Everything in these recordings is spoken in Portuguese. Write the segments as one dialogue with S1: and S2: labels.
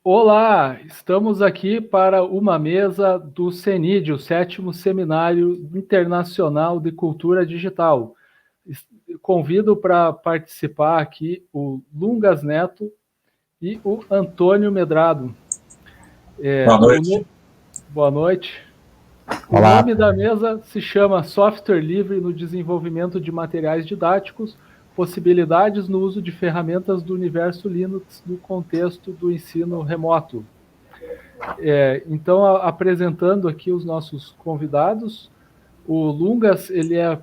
S1: Olá, estamos aqui para uma mesa do CENID, o 7º Seminário Internacional de Cultura Digital. Convido para participar aqui o Lungas Neto e o Antônio Medrado.
S2: Boa noite.
S1: Boa noite. O
S3: Olá.
S1: nome da mesa se chama Software Livre no Desenvolvimento de Materiais Didáticos, Possibilidades no Uso de Ferramentas do Universo Linux no Contexto do Ensino Remoto. Então, apresentando aqui os nossos convidados, o Lungas, ele é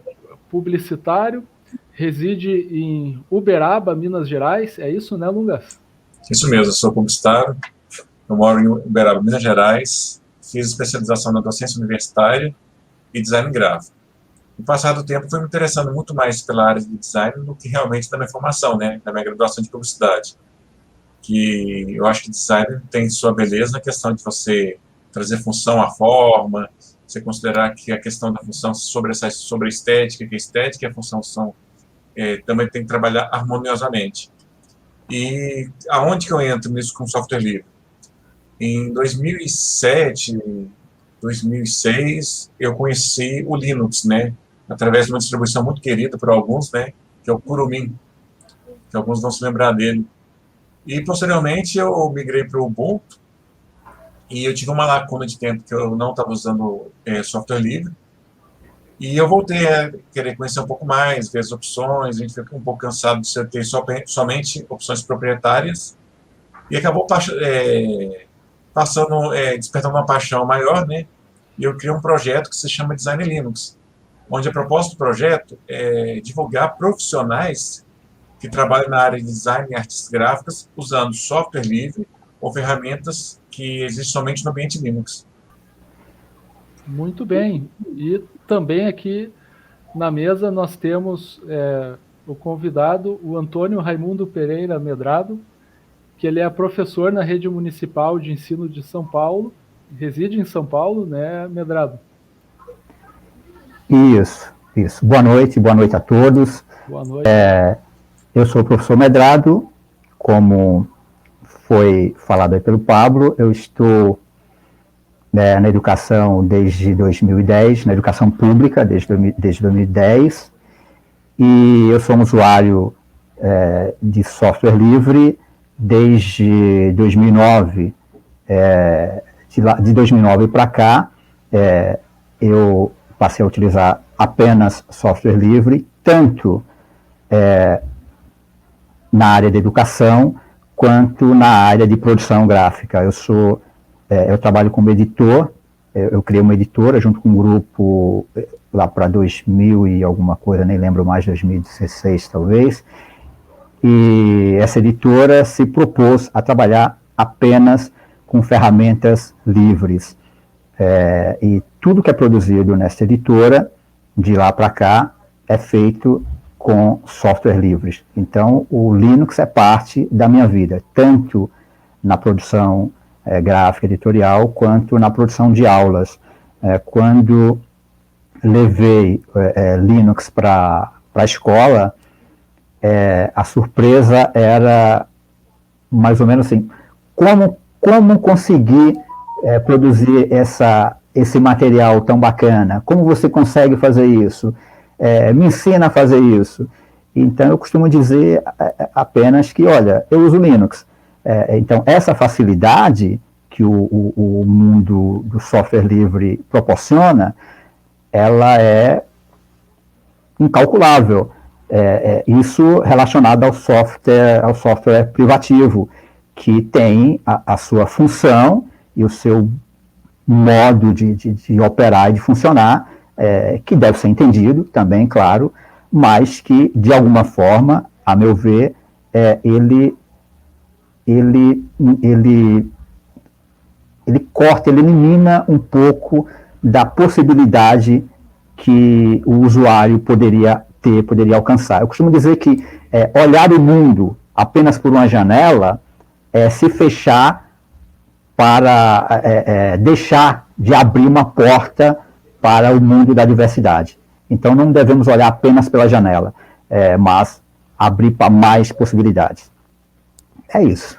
S1: publicitário, reside em Uberaba, Minas Gerais, é isso, né, Lungas?
S2: Isso mesmo, eu sou publicitário, eu moro em Uberaba, Minas Gerais, fiz especialização na docência universitária e design gráfico. No passar do tempo, fui me interessando muito mais pela área de design do que realmente da minha formação, né, da minha graduação de publicidade. Que eu acho que design tem sua beleza na questão de você trazer função à forma, você considerar que a questão da função sobressai sobre a estética, que a estética e a função também tem que trabalhar harmoniosamente. E aonde que eu entro nisso com software livre? Em 2007, 2006, eu conheci o Linux, né? Através de uma distribuição muito querida por alguns, né? Que é o Kurumin, que alguns vão se lembrar dele. E, posteriormente, eu migrei para o Ubuntu e eu tive uma lacuna de tempo que eu não estava usando software livre. E eu voltei a querer conhecer um pouco mais, ver as opções, a gente fica um pouco cansado de você ter somente opções proprietárias. E acabou despertando uma paixão maior, né? E eu criei um projeto que se chama Design Linux, onde a proposta do projeto é divulgar profissionais que trabalham na área de design e artes gráficas usando software livre ou ferramentas que existem somente no ambiente Linux.
S1: Muito bem. E também aqui na mesa nós temos o convidado, o Antônio Raimundo Pereira Medrado, que ele é professor na Rede Municipal de Ensino de São Paulo, reside em São Paulo, né, Medrado?
S3: Isso. Boa noite a todos.
S1: Boa noite.
S3: Eu sou o professor Medrado, como foi falado aí pelo Pablo, eu estou na educação desde 2010, na educação pública desde 2010, e eu sou um usuário de software livre desde 2009. De 2009 para cá, eu passei a utilizar apenas software livre, tanto na área de educação, quanto na área de produção gráfica. Eu trabalho como editor, eu criei uma editora junto com um grupo lá para 2000 e alguma coisa, nem lembro mais, 2016 talvez, e essa editora se propôs a trabalhar apenas com ferramentas livres. E tudo que é produzido nessa editora, de lá para cá, é feito com software livres. Então, o Linux é parte da minha vida, tanto na produção gráfica editorial, quanto na produção de aulas. Quando levei Linux para a escola, a surpresa era mais ou menos assim, como conseguir produzir esse material tão bacana? Como você consegue fazer isso? Me ensina a fazer isso. Então, eu costumo dizer apenas que, olha, eu uso Linux. Então, essa facilidade que o mundo do software livre proporciona, ela é incalculável. Isso relacionado ao software privativo, que tem a sua função e o seu modo de operar e de funcionar, que deve ser entendido também, claro, mas que, de alguma forma, a meu ver, ele corta, ele elimina um pouco da possibilidade que o usuário poderia alcançar. Eu costumo dizer que olhar o mundo apenas por uma janela é se fechar para deixar de abrir uma porta para o mundo da diversidade. Então, não devemos olhar apenas pela janela, mas abrir para mais possibilidades. É isso.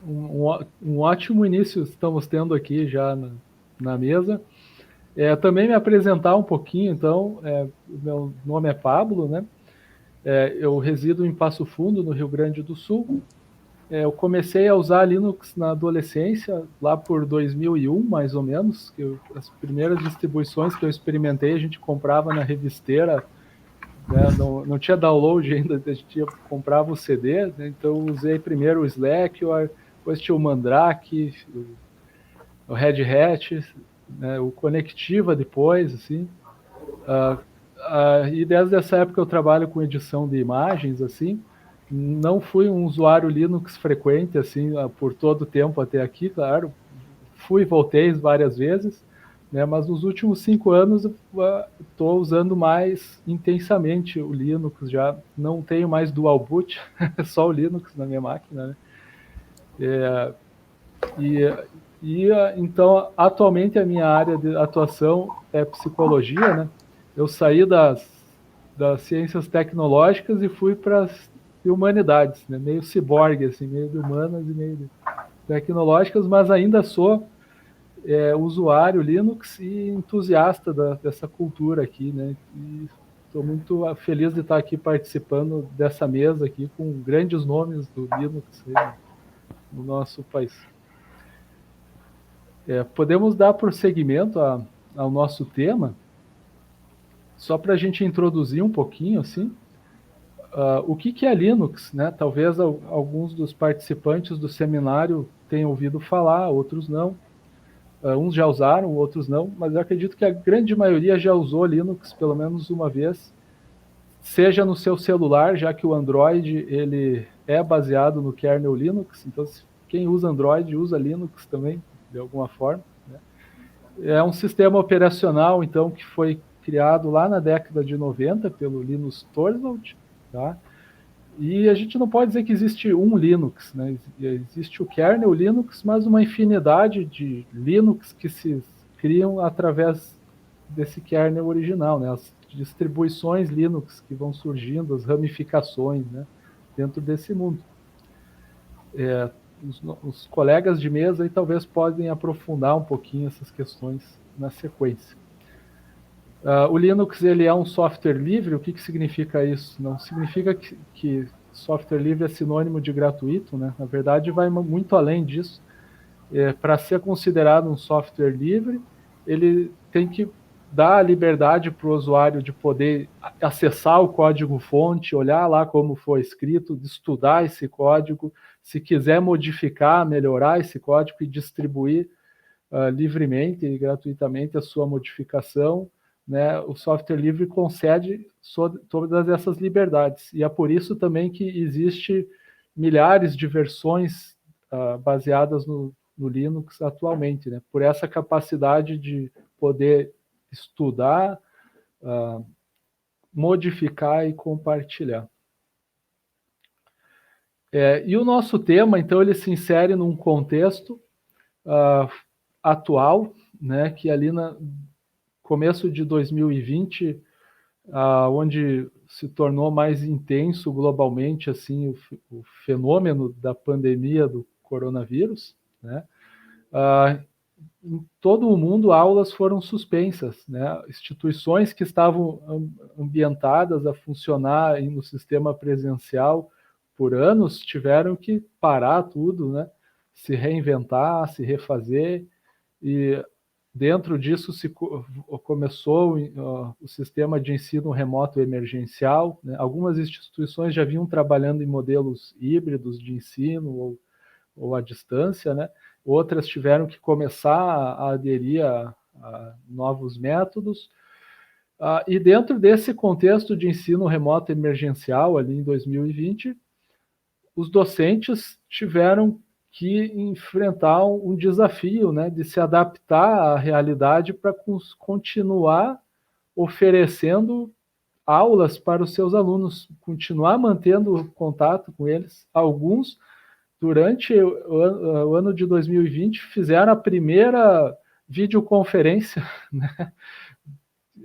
S1: um ótimo início estamos tendo aqui já na mesa. Também me apresentar um pouquinho, então, o meu nome é Pablo, né? Eu resido em Passo Fundo, no Rio Grande do Sul. Eu comecei a usar Linux na adolescência, lá por 2001, mais ou menos, que as primeiras distribuições que eu experimentei, a gente comprava na revisteira, né? Não tinha download ainda, a gente comprava o CD, né? Então eu usei primeiro o Slackware, depois tinha o Mandrake, o Red Hat, né? O Conectiva depois, assim. E desde essa época eu trabalho com edição de imagens, assim. Não fui um usuário Linux frequente, assim, por todo o tempo até aqui, claro. Fui e voltei várias vezes, né? Mas nos últimos 5 anos estou usando mais intensamente o Linux, já não tenho mais dual boot, só o Linux na minha máquina, né? Então, atualmente a minha área de atuação é psicologia, né? Eu saí das ciências tecnológicas e fui para as humanidades, né? Meio ciborgue, assim, meio de humanas e meio de tecnológicas, mas ainda sou usuário Linux e entusiasta dessa cultura aqui, né? E estou muito feliz de estar aqui participando dessa mesa aqui com grandes nomes do Linux aí no nosso país. Podemos dar prosseguimento ao nosso tema, só para a gente introduzir um pouquinho, assim, o que é Linux, né? Talvez alguns dos participantes do seminário tenham ouvido falar, outros não. Uns já usaram, outros não, mas eu acredito que a grande maioria já usou Linux pelo menos uma vez, seja no seu celular, já que o Android ele é baseado no kernel Linux, então quem usa Android usa Linux também, de alguma forma, né? É um sistema operacional, então, que foi criado lá na década de 90 pelo Linus Torvalds, tá? E a gente não pode dizer que existe um Linux, né? Existe o kernel Linux, mas uma infinidade de Linux que se criam através desse kernel original, né? As distribuições Linux que vão surgindo, as ramificações, né? Dentro desse mundo. Os colegas de mesa aí talvez podem aprofundar um pouquinho essas questões na sequência. O Linux ele é um software livre. O que significa isso? Não significa que software livre é sinônimo de gratuito, né? Na verdade, vai muito além disso. Para ser considerado um software livre, ele tem que dar a liberdade para o usuário de poder acessar o código-fonte, olhar lá como foi escrito, estudar esse código, se quiser modificar, melhorar esse código e distribuir livremente e gratuitamente a sua modificação, né? O software livre concede todas essas liberdades, e é por isso também que existe milhares de versões baseadas no Linux atualmente, né? Por essa capacidade de poder estudar, modificar e compartilhar. E o nosso tema, então, ele se insere num contexto atual, né, que ali no começo de 2020, onde se tornou mais intenso globalmente assim o fenômeno da pandemia do coronavírus, né? Em todo o mundo, aulas foram suspensas, né? Instituições que estavam ambientadas a funcionar no sistema presencial por anos tiveram que parar tudo, né? Se reinventar, se refazer, e dentro disso começou o sistema de ensino remoto emergencial, né? Algumas instituições já vinham trabalhando em modelos híbridos de ensino ou à distância, né? Outras tiveram que começar a aderir a novos métodos. E dentro desse contexto de ensino remoto emergencial, ali em 2020, os docentes tiveram que enfrentar um desafio, né, de se adaptar à realidade para continuar oferecendo aulas para os seus alunos, continuar mantendo contato com eles. Alguns, durante o ano de 2020, fizeram a primeira videoconferência, né?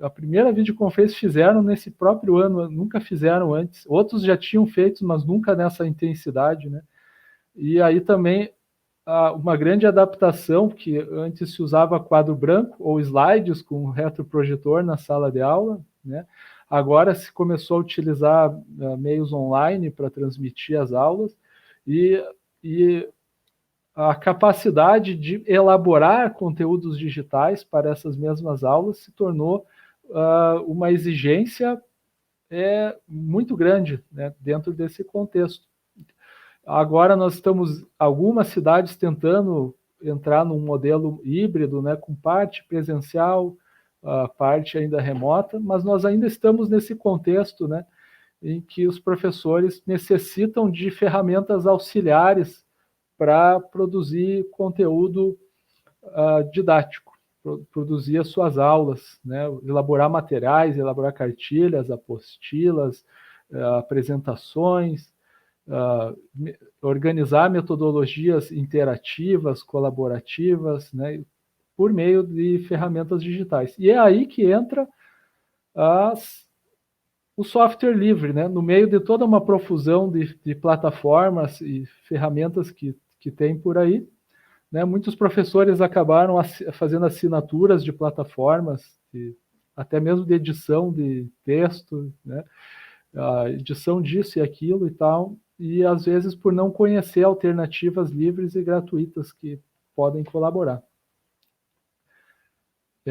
S1: A primeira videoconferência fizeram nesse próprio ano, nunca fizeram antes. Outros já tinham feito, mas nunca nessa intensidade, né? E aí também uma grande adaptação, que antes se usava quadro branco ou slides com retroprojetor na sala de aula, né? Agora se começou a utilizar meios online para transmitir as aulas, e a capacidade de elaborar conteúdos digitais para essas mesmas aulas se tornou uma exigência muito grande, né, dentro desse contexto. Agora nós estamos, algumas cidades, tentando entrar num modelo híbrido, né, com parte presencial, parte ainda remota, mas nós ainda estamos nesse contexto, né, em que os professores necessitam de ferramentas auxiliares para produzir conteúdo didático, produzir as suas aulas, né, elaborar materiais, elaborar cartilhas, apostilas, apresentações, organizar metodologias interativas, colaborativas, né, por meio de ferramentas digitais. E é aí que entra o software livre, né, no meio de toda uma profusão de plataformas e ferramentas que tem por aí, né, muitos professores acabaram fazendo assinaturas de plataformas, até mesmo de edição de texto, né, a edição disso e aquilo e tal, e às vezes por não conhecer alternativas livres e gratuitas que podem colaborar.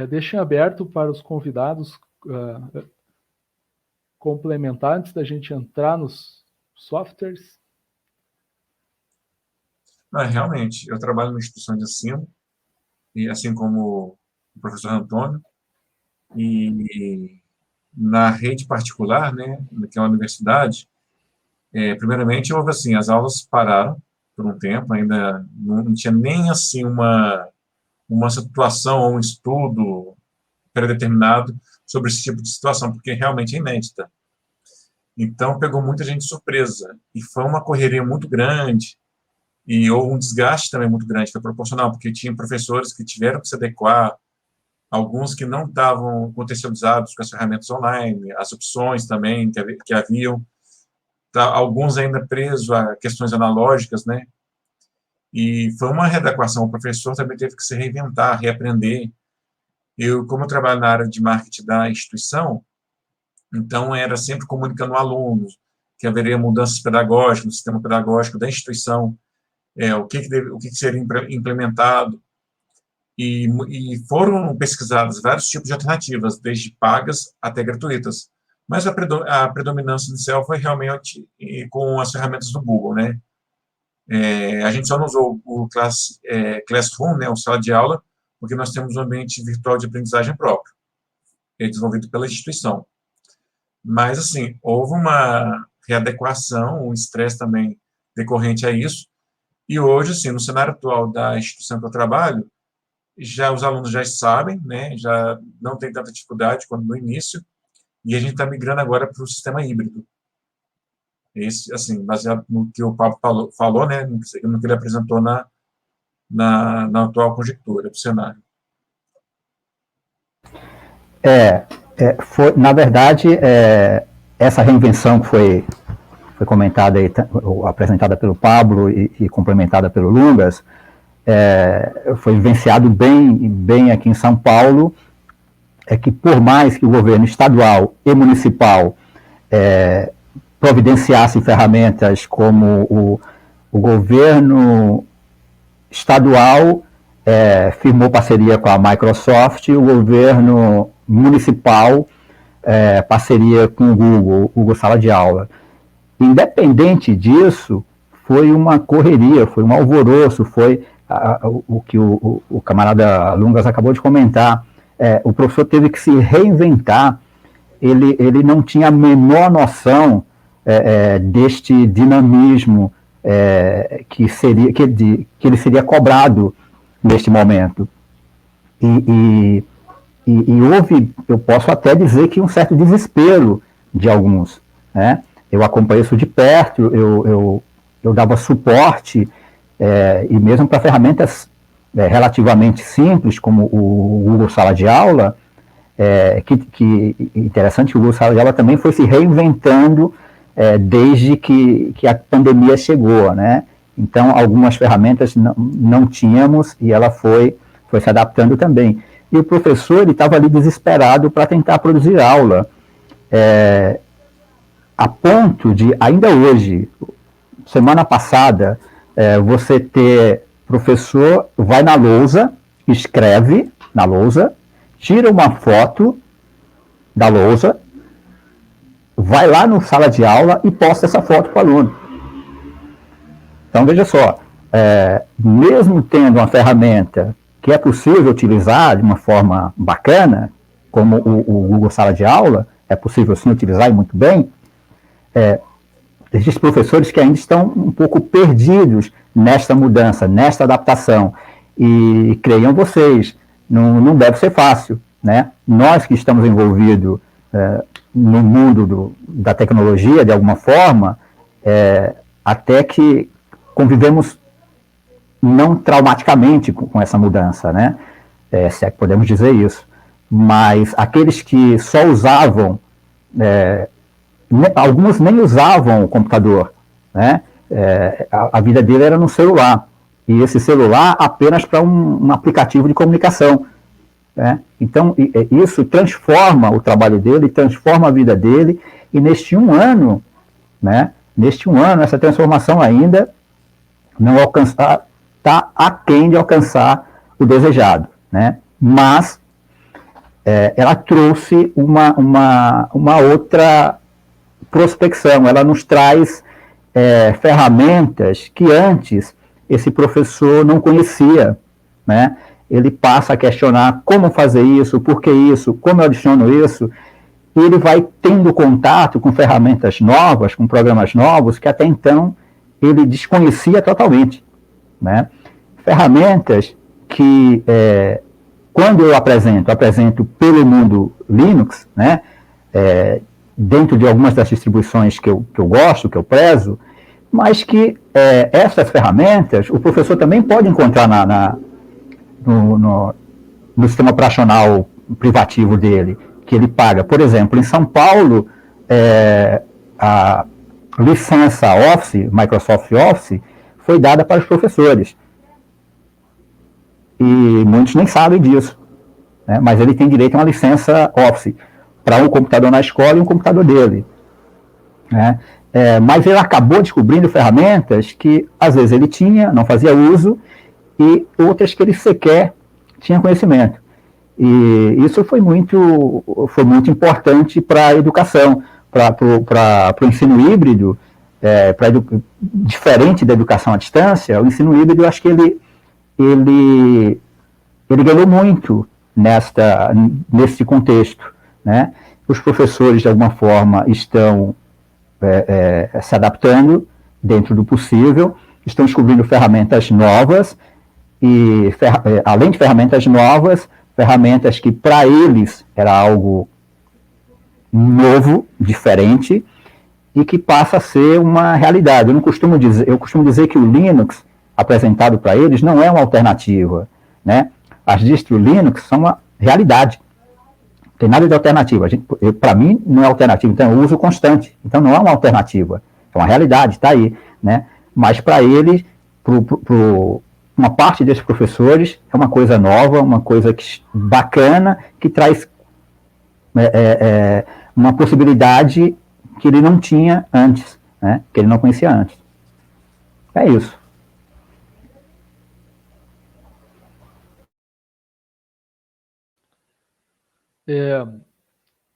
S1: Deixem aberto para os convidados complementar antes da gente entrar nos softwares.
S2: Realmente, eu trabalho numa instituição de ensino, e assim como o professor Antônio, e na rede particular, né, que é uma universidade, primeiramente houve assim, as aulas pararam por um tempo, ainda não tinha nem assim uma situação ou um estudo predeterminado sobre esse tipo de situação, porque realmente é inédita. Então pegou muita gente de surpresa, e foi uma correria muito grande, e houve um desgaste também muito grande, foi proporcional, porque tinha professores que tiveram que se adequar, alguns que não estavam contextualizados com as ferramentas online, as opções também que haviam, alguns ainda presos a questões analógicas, né? E foi uma readequação, o professor também teve que se reinventar, reaprender. Como eu trabalho na área de marketing da instituição, então era sempre comunicando aos alunos que haveria mudanças pedagógicas no sistema pedagógico da instituição, o que seria implementado, e foram pesquisadas vários tipos de alternativas, desde pagas até gratuitas, mas a predominância inicial foi realmente com as ferramentas do Google, né? A gente só não usou o Classroom, né, o sala de aula, porque nós temos um ambiente virtual de aprendizagem próprio, desenvolvido pela instituição. Mas, assim, houve uma readequação, um estresse também decorrente a isso, e hoje, assim, no cenário atual da instituição que eu trabalho, os alunos já sabem, né, já não tem tanta dificuldade quanto no início, e a gente está migrando agora para o sistema híbrido. Esse, assim, baseado no que o Pablo falou, né, no que ele apresentou na atual conjectura do cenário.
S3: Na verdade, essa reinvenção que foi comentada aí, apresentada pelo Pablo e complementada pelo Lungas, foi vivenciado bem aqui em São Paulo, que por mais que o governo estadual e municipal providenciasse ferramentas como o governo estadual firmou parceria com a Microsoft, o governo municipal parceria com o Google Sala de Aula. Independente disso, foi uma correria, foi um alvoroço, foi o que o camarada Lungas acabou de comentar. O professor teve que se reinventar, ele não tinha a menor noção deste dinamismo que ele seria cobrado neste momento. E houve, eu posso até dizer que um certo desespero de alguns, né? Eu acompanhei isso de perto, eu dava suporte, e mesmo para ferramentas relativamente simples, como o Google Sala de Aula, que interessante que o Google Sala de Aula também foi se reinventando desde que a pandemia chegou, né? Então, algumas ferramentas não tínhamos e ela foi se adaptando também. E o professor estava ali desesperado para tentar produzir aula, a ponto de, ainda hoje, semana passada, você ter professor, vai na lousa, escreve na lousa, tira uma foto da lousa, vai lá no sala de aula e posta essa foto para o aluno. Então, veja só, mesmo tendo uma ferramenta que é possível utilizar de uma forma bacana, como o Google Sala de Aula, é possível sim utilizar e muito bem, existem professores que ainda estão um pouco perdidos nesta mudança, nesta adaptação. E creiam vocês, não deve ser fácil, né? Nós que estamos envolvidos no mundo da tecnologia, de alguma forma, até que convivemos não traumaticamente com essa mudança, né? Se é que podemos dizer isso. Mas aqueles que só usavam, alguns nem usavam o computador, né? A vida dele era no celular, e esse celular apenas para um aplicativo de comunicação, né? Então, isso transforma o trabalho dele, transforma a vida dele, e neste um ano, né, essa transformação ainda não está aquém de alcançar o desejado, né? Mas ela trouxe uma outra prospecção, ela nos traz ferramentas que antes esse professor não conhecia, né? Ele passa a questionar como fazer isso, por que isso, como eu adiciono isso, e ele vai tendo contato com ferramentas novas, com programas novos, que até então ele desconhecia totalmente, né? Ferramentas que, quando eu apresento pelo mundo Linux, né? Dentro de algumas das distribuições que eu gosto, que eu prezo, mas que essas ferramentas o professor também pode encontrar no sistema operacional privativo dele, que ele paga. Por exemplo, em São Paulo, a licença Office, Microsoft Office, foi dada para os professores. E muitos nem sabem disso, né? Mas ele tem direito a uma licença Office para um computador na escola e um computador dele, né? Mas ele acabou descobrindo ferramentas que, às vezes, ele tinha, não fazia uso, e outras que ele sequer tinha conhecimento. E isso foi muito importante para a educação, para o ensino híbrido, diferente da educação à distância. O ensino híbrido, eu acho que ele ganhou muito nesse contexto, né? Os professores, de alguma forma, estão se adaptando dentro do possível, estão descobrindo ferramentas novas, e além de ferramentas novas, ferramentas que para eles era algo novo, diferente, e que passa a ser uma realidade. Eu costumo dizer que o Linux apresentado para eles não é uma alternativa, né? As distros Linux são uma realidade. Não tem nada de alternativa. Para mim, não é alternativa, então eu uso constante. Então não é uma alternativa. É uma realidade, está aí, né? Mas para eles, uma parte desses professores, é uma coisa nova, uma coisa bacana, que traz uma possibilidade que ele não tinha antes, né? Que ele não conhecia antes. É isso.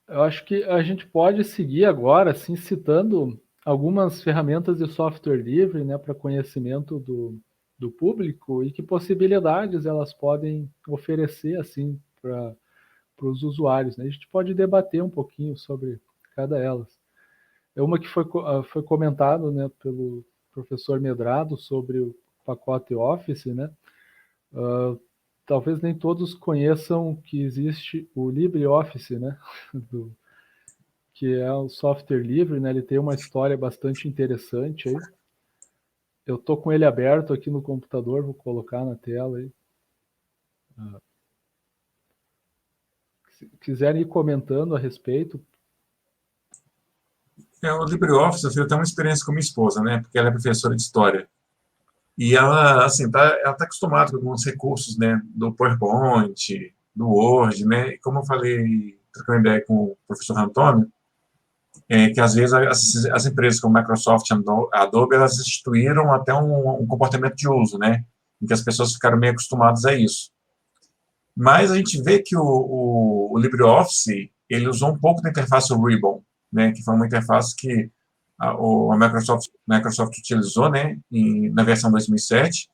S1: Eu acho que a gente pode seguir agora, assim, citando algumas ferramentas de software livre, né, para conhecimento do público, e que possibilidades elas podem oferecer, assim, para os usuários, né? A gente pode debater um pouquinho sobre cada elas. Uma que foi comentado, né, pelo professor Medrado sobre o pacote Office, né? Talvez nem todos conheçam que existe o LibreOffice, né? Que é um software livre, né? Ele tem uma história bastante interessante aí. Eu tô com ele aberto aqui no computador, vou colocar na tela aí. Se quiserem ir comentando a respeito.
S2: O LibreOffice, eu tenho uma experiência com minha esposa, né? Porque ela é professora de história. E ela, assim, ela tá acostumada com alguns recursos, né, do PowerPoint, do Word, né, e como eu falei, trocando ideia com o professor Antônio, que às vezes as empresas como Microsoft e Adobe, elas instituíram até um comportamento de uso, né, em que as pessoas ficaram meio acostumadas a isso. Mas a gente vê que o LibreOffice, ele usou um pouco da interface Ribbon, né, que foi uma interface que a Microsoft utilizou, né, na versão 2007,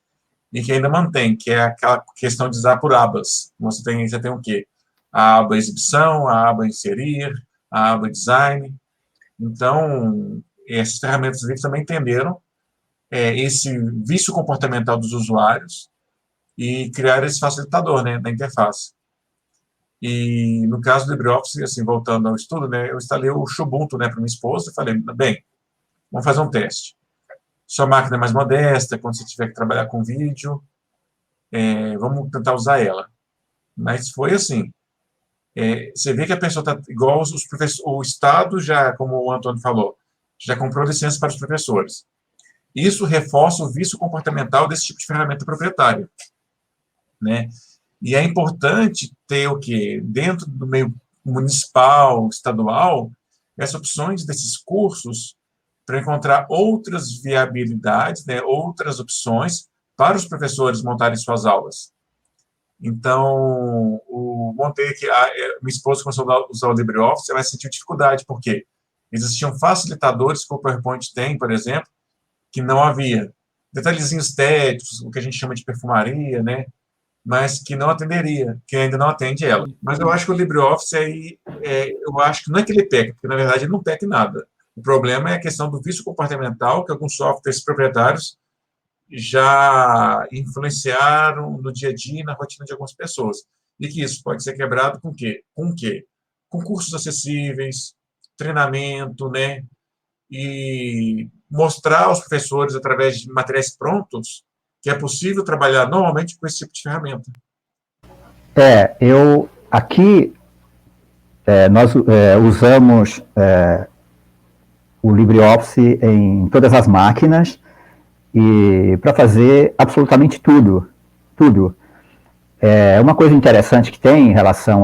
S2: e que ainda mantém, que é aquela questão de usar por abas. Você tem o quê? A aba exibição, a aba inserir, a aba design. Então, essas ferramentas livres também entenderam esse vício comportamental dos usuários e criaram esse facilitador, né, da interface. E no caso do LibreOffice, assim, voltando ao estudo, né, eu instalei o Xubuntu, né, para minha esposa e falei, bem, vamos fazer um teste. Sua máquina é mais modesta, quando você tiver que trabalhar com vídeo, vamos tentar usar ela. Mas foi assim, você vê que a pessoa está igual os professores, o Estado já, como o Antônio falou, já comprou licença para os professores. Isso reforça o vício comportamental desse tipo de ferramenta proprietária, né? E é importante ter o quê? Dentro do meio municipal, estadual, essas opções desses cursos para encontrar outras viabilidades, né, outras opções para os professores montarem suas aulas. Então, montei aqui, minha esposa começou a usar o LibreOffice, ela sentiu dificuldade, porque existiam facilitadores que o PowerPoint tem, por exemplo, que não havia. Detalhezinhos estéticos, o que a gente chama de perfumaria, né, mas que não atenderia, que ainda não atende ela. Mas eu acho que o LibreOffice aí, eu acho que não é que ele peca, porque na verdade ele não peca em nada. O problema é a questão do vício comportamental, que alguns softwares proprietários já influenciaram no dia a dia e na rotina de algumas pessoas. E que isso pode ser quebrado com o quê? Com o quê? Com cursos acessíveis, treinamento, né? E mostrar aos professores, através de materiais prontos, que é possível trabalhar normalmente com esse tipo de ferramenta.
S3: Aqui, nós usamos o LibreOffice em todas as máquinas e para fazer absolutamente tudo. Uma coisa interessante que tem em relação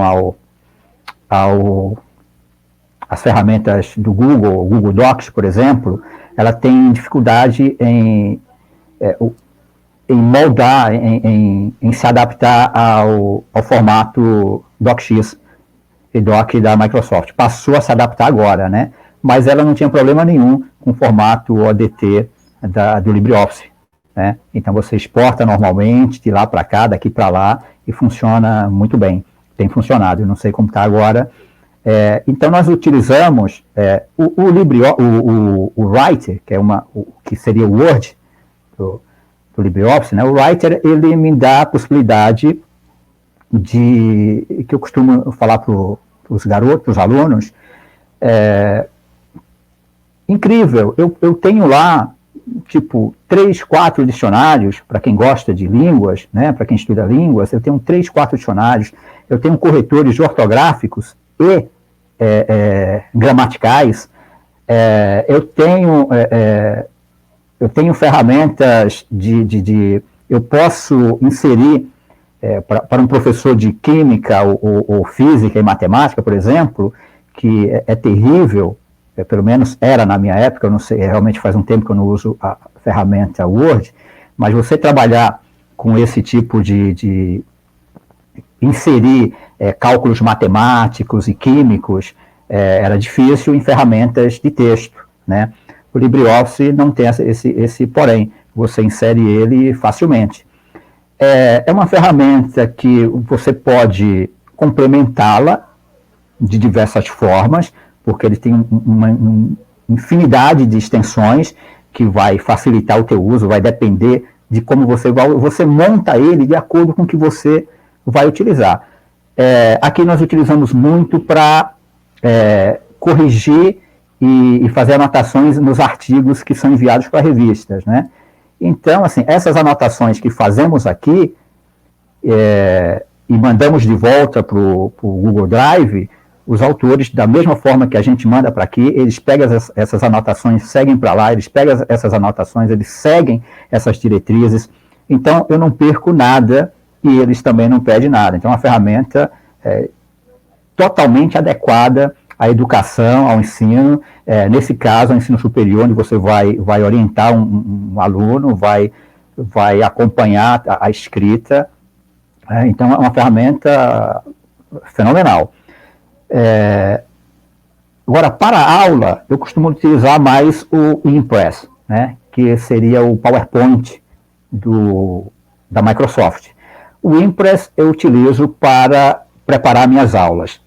S3: às ferramentas do Google, o Google Docs, por exemplo, ela tem dificuldade em moldar, em se adaptar ao formato DocX e Doc da Microsoft. Passou a se adaptar agora, né? Mas ela não tinha problema nenhum com o formato ODT do LibreOffice, né? Então você exporta normalmente de lá para cá, daqui para lá, e funciona muito bem. Tem funcionado, eu não sei como está agora. Então nós utilizamos o Writer, que seria o Word do LibreOffice, né? O Writer, ele me dá a possibilidade que eu costumo falar para os garotos, para os alunos, incrível, eu tenho lá, tipo, 3, 4 dicionários, para quem gosta de línguas, né, para quem estuda línguas, eu tenho 3, 4 dicionários, eu tenho corretores ortográficos e gramaticais, eu tenho ferramentas eu posso inserir para um professor de química ou física e matemática, por exemplo, que é terrível, pelo menos era na minha época, eu não sei, realmente faz um tempo que eu não uso a ferramenta Word, mas você trabalhar com esse tipo de inserir cálculos matemáticos e químicos era difícil em ferramentas de texto, né? O LibreOffice não tem esse porém, você insere ele facilmente. É uma ferramenta que você pode complementá-la de diversas formas, porque ele tem uma infinidade de extensões que vai facilitar o teu uso, vai depender de como você monta ele de acordo com o que você vai utilizar. Aqui nós utilizamos muito para corrigir e fazer anotações nos artigos que são enviados para revistas, né? Então, assim, essas anotações que fazemos aqui e mandamos de volta para o Google Drive, os autores, da mesma forma que a gente manda para aqui, eles pegam essas anotações, seguem para lá, eles pegam essas anotações, eles seguem essas diretrizes. Então, eu não perco nada e eles também não perdem nada. Então, é uma ferramenta totalmente adequada à educação, ao ensino, nesse caso, ao ensino superior, onde você vai orientar um aluno, vai acompanhar a escrita. Então, é uma ferramenta fenomenal. Agora, para a aula, eu costumo utilizar mais o Impress, né, que seria o PowerPoint da Microsoft. O Impress eu utilizo para preparar minhas aulas,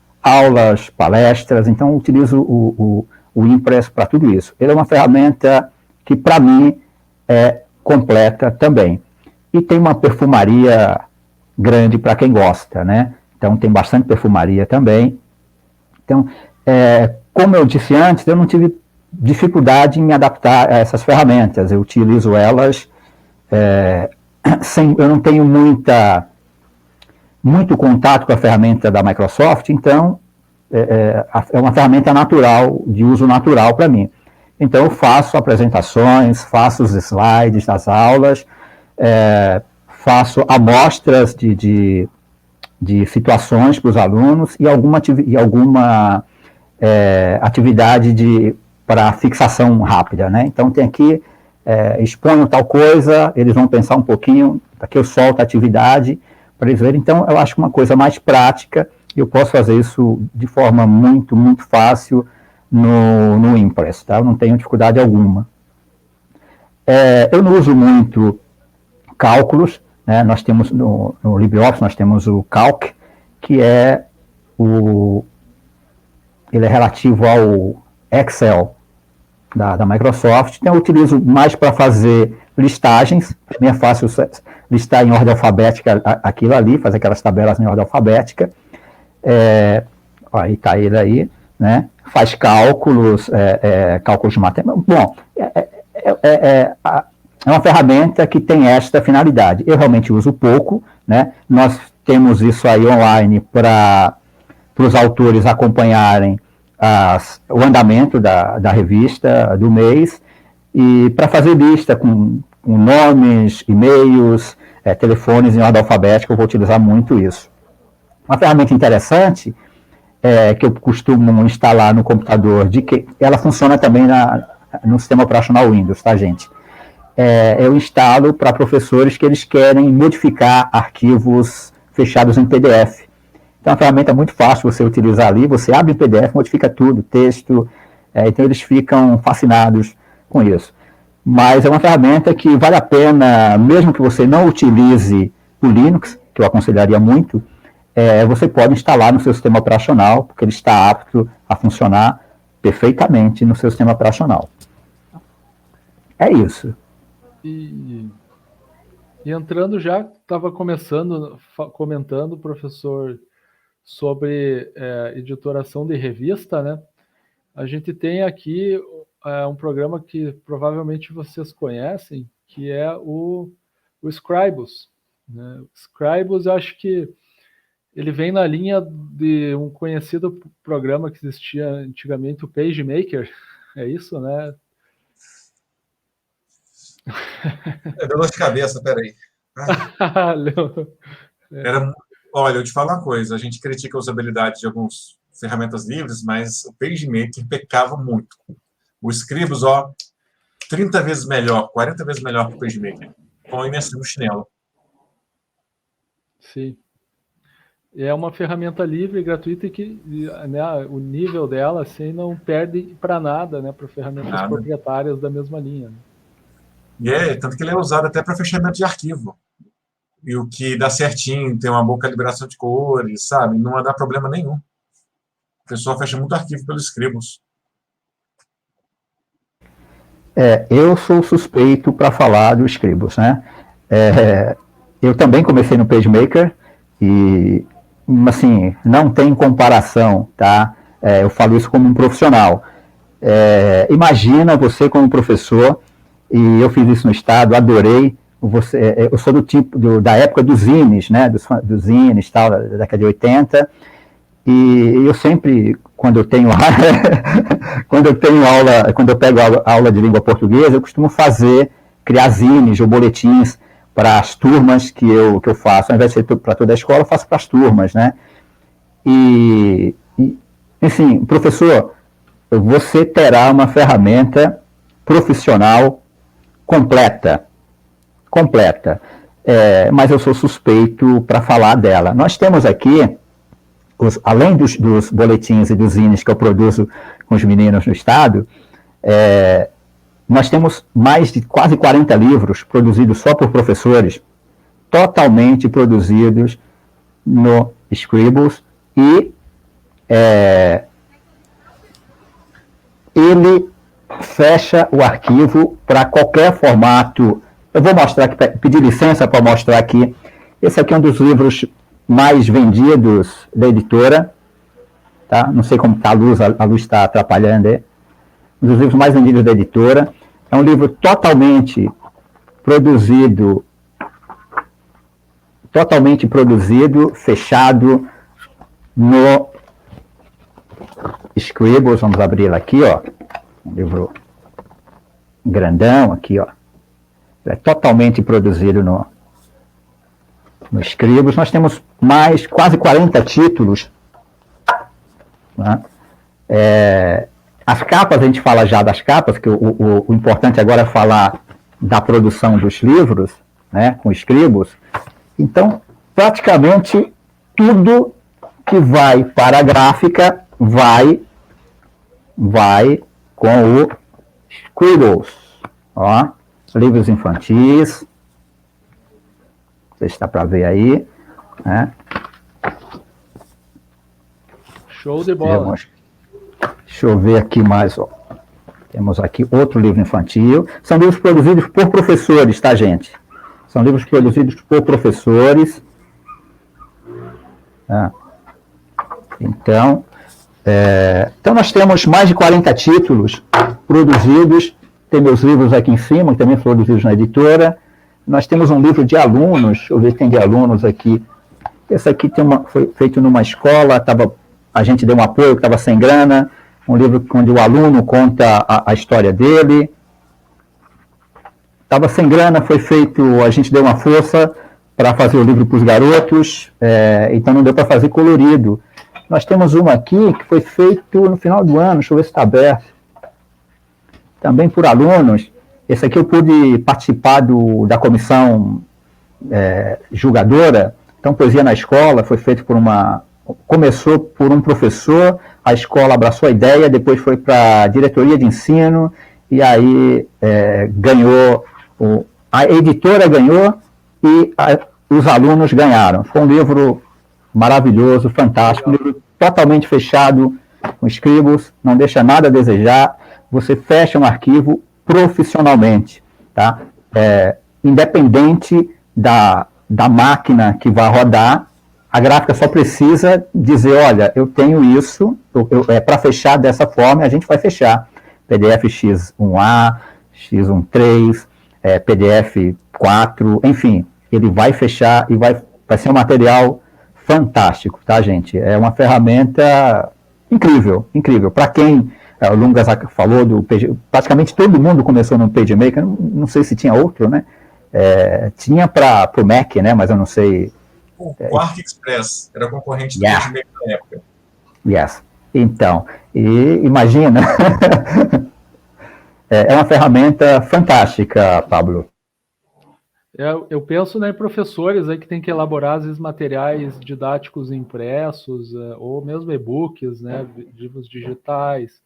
S3: palestras, então eu utilizo o Impress para tudo isso. Ele é uma ferramenta que, para mim, é completa também. E tem uma perfumaria grande para quem gosta, né? Então, tem bastante perfumaria também. Então, como eu disse antes, eu não tive dificuldade em me adaptar a essas ferramentas. Eu utilizo elas eu não tenho muito contato com a ferramenta da Microsoft, então é uma ferramenta natural, de uso natural para mim. Então, eu faço apresentações, faço os slides das aulas, faço amostras de situações para os alunos e alguma atividade para fixação rápida, né? Então, tem aqui, exponho tal coisa, eles vão pensar um pouquinho, aqui eu solto a atividade para eles verem. Então, eu acho uma coisa mais prática, e eu posso fazer isso de forma muito, muito fácil no Impress, tá? Eu não tenho dificuldade alguma. Eu não uso muito cálculos, né? Nós temos no LibreOffice, nós temos o Calc, que ele é relativo ao Excel da Microsoft. Então, eu utilizo mais para fazer listagens. Para mim é fácil listar em ordem alfabética aquilo ali, fazer aquelas tabelas em ordem alfabética. Aí está ele aí, né? Faz cálculos, cálculos matemáticos. Bom, é uma ferramenta que tem esta finalidade. Eu realmente uso pouco, né? Nós temos isso aí online para os autores acompanharem o andamento da revista do mês, e para fazer lista com nomes, e-mails, telefones em ordem alfabética, eu vou utilizar muito isso. Uma ferramenta interessante que eu costumo instalar no computador, ela funciona também no sistema operacional Windows, tá, gente? Eu instalo para professores que eles querem modificar arquivos fechados em PDF. Então, é uma ferramenta muito fácil você utilizar ali, você abre o PDF, modifica tudo, texto, então eles ficam fascinados com isso. Mas é uma ferramenta que vale a pena, mesmo que você não utilize o Linux, que eu aconselharia muito, você pode instalar no seu sistema operacional, porque ele está apto a funcionar perfeitamente no seu sistema operacional. É isso.
S1: E entrando já, estava comentando, professor, sobre editoração de revista, né? A gente tem aqui um programa que provavelmente vocês conhecem, que é o Scribus, né? O Scribus, eu acho que ele vem na linha de um conhecido programa que existia antigamente, o PageMaker, é isso, né?
S2: Deu dor de cabeça, peraí. Olha, eu te falo uma coisa, a gente critica a usabilidade de algumas ferramentas livres, mas o PageMaker pecava muito. O Scribus, 30 vezes melhor, 40 vezes melhor que o PageMaker. Põe nesse no chinelo.
S1: Sim. É uma ferramenta livre, gratuita, e que, né, o nível dela assim, não perde para nada, né, para ferramentas proprietárias da mesma linha. Né?
S2: Tanto que ele é usado até para fechamento de arquivo. E o que dá certinho, tem uma boa calibração de cores, sabe? Não dá problema nenhum. O pessoal fecha muito arquivo pelo Scribus.
S3: Eu sou suspeito para falar do Scribus, né? Eu também comecei no PageMaker e, assim, não tem comparação, tá? Eu falo isso como um profissional. Imagina você como professor, e eu fiz isso no estado, adorei. Eu sou do tipo da época dos zines, né? Dos zines, tal, da década de 80, E eu sempre, quando eu tenho aula, quando eu pego aula de língua portuguesa, eu costumo criar zines ou boletins para as turmas que eu faço. Ao invés de ser para toda a escola, eu faço para as turmas, né? Enfim, professor, você terá uma ferramenta profissional completa, mas eu sou suspeito para falar dela. Nós temos aqui, além dos boletins e dos zines que eu produzo com os meninos no estado, nós temos mais de quase 40 livros produzidos só por professores, totalmente produzidos no Scribbles, e ele fecha o arquivo para qualquer formato. Eu vou mostrar aqui, pedir licença para mostrar aqui. Esse aqui é um dos livros mais vendidos da editora, tá? Não sei como está a luz está atrapalhando aí. Um dos livros mais vendidos da editora. É um livro totalmente produzido, fechado no Scribbles. Vamos abrir ele aqui, ó. Um livro grandão aqui, ó. É totalmente produzido no Scribbles. Nós temos quase 40 títulos, né? As capas, a gente fala já das capas, que o importante agora é falar da produção dos livros, né, com Scribbles. Então, praticamente tudo que vai para a gráfica vai com o Scribbles. Ó, livros infantis, não sei se dá para ver aí, né?
S1: Show de bola.
S3: Deixa eu ver aqui mais, ó. Temos aqui outro livro infantil. São livros produzidos por professores, tá, gente? São livros produzidos por professores. Então, nós temos mais de 40 títulos produzidos. Tem meus livros aqui em cima, que também foram produzidos na editora. Nós temos um livro de alunos. Deixa eu ver se tem de alunos aqui. Esse aqui foi feito numa escola, a gente deu um apoio, que estava sem grana. Um livro onde o aluno conta a história dele. Estava sem grana, foi feito, a gente deu uma força para fazer o livro para os garotos, então não deu para fazer colorido. Nós temos uma aqui que foi feito no final do ano, deixa eu ver se está aberto, também por alunos. Esse aqui eu pude participar da comissão julgadora. Então, Poesia na Escola foi feito começou por um professor, a escola abraçou a ideia, depois foi para a diretoria de ensino, e aí ganhou, a editora ganhou e os alunos ganharam. Foi um livro maravilhoso, fantástico, um livro totalmente fechado, com Scribbles, não deixa nada a desejar, você fecha um arquivo profissionalmente, tá? Independente da máquina que vai rodar, a gráfica só precisa dizer, olha, eu tenho isso, para fechar dessa forma, a gente vai fechar. PDF X1A, X13, PDF 4, enfim, ele vai fechar e vai ser um material fantástico, tá, gente? É uma ferramenta incrível. Para quem, o Lungas falou praticamente todo mundo começou no PageMaker, não sei se tinha outro, né? Tinha para o Mac, né? Mas eu não sei.
S2: O Quark Express era concorrente do PageMaker na época.
S3: Yes. Então, imagina, é uma ferramenta fantástica, Pablo.
S1: Eu penso, né, em professores aí que tem que elaborar, às vezes, materiais didáticos impressos, ou mesmo e-books, né, livros digitais,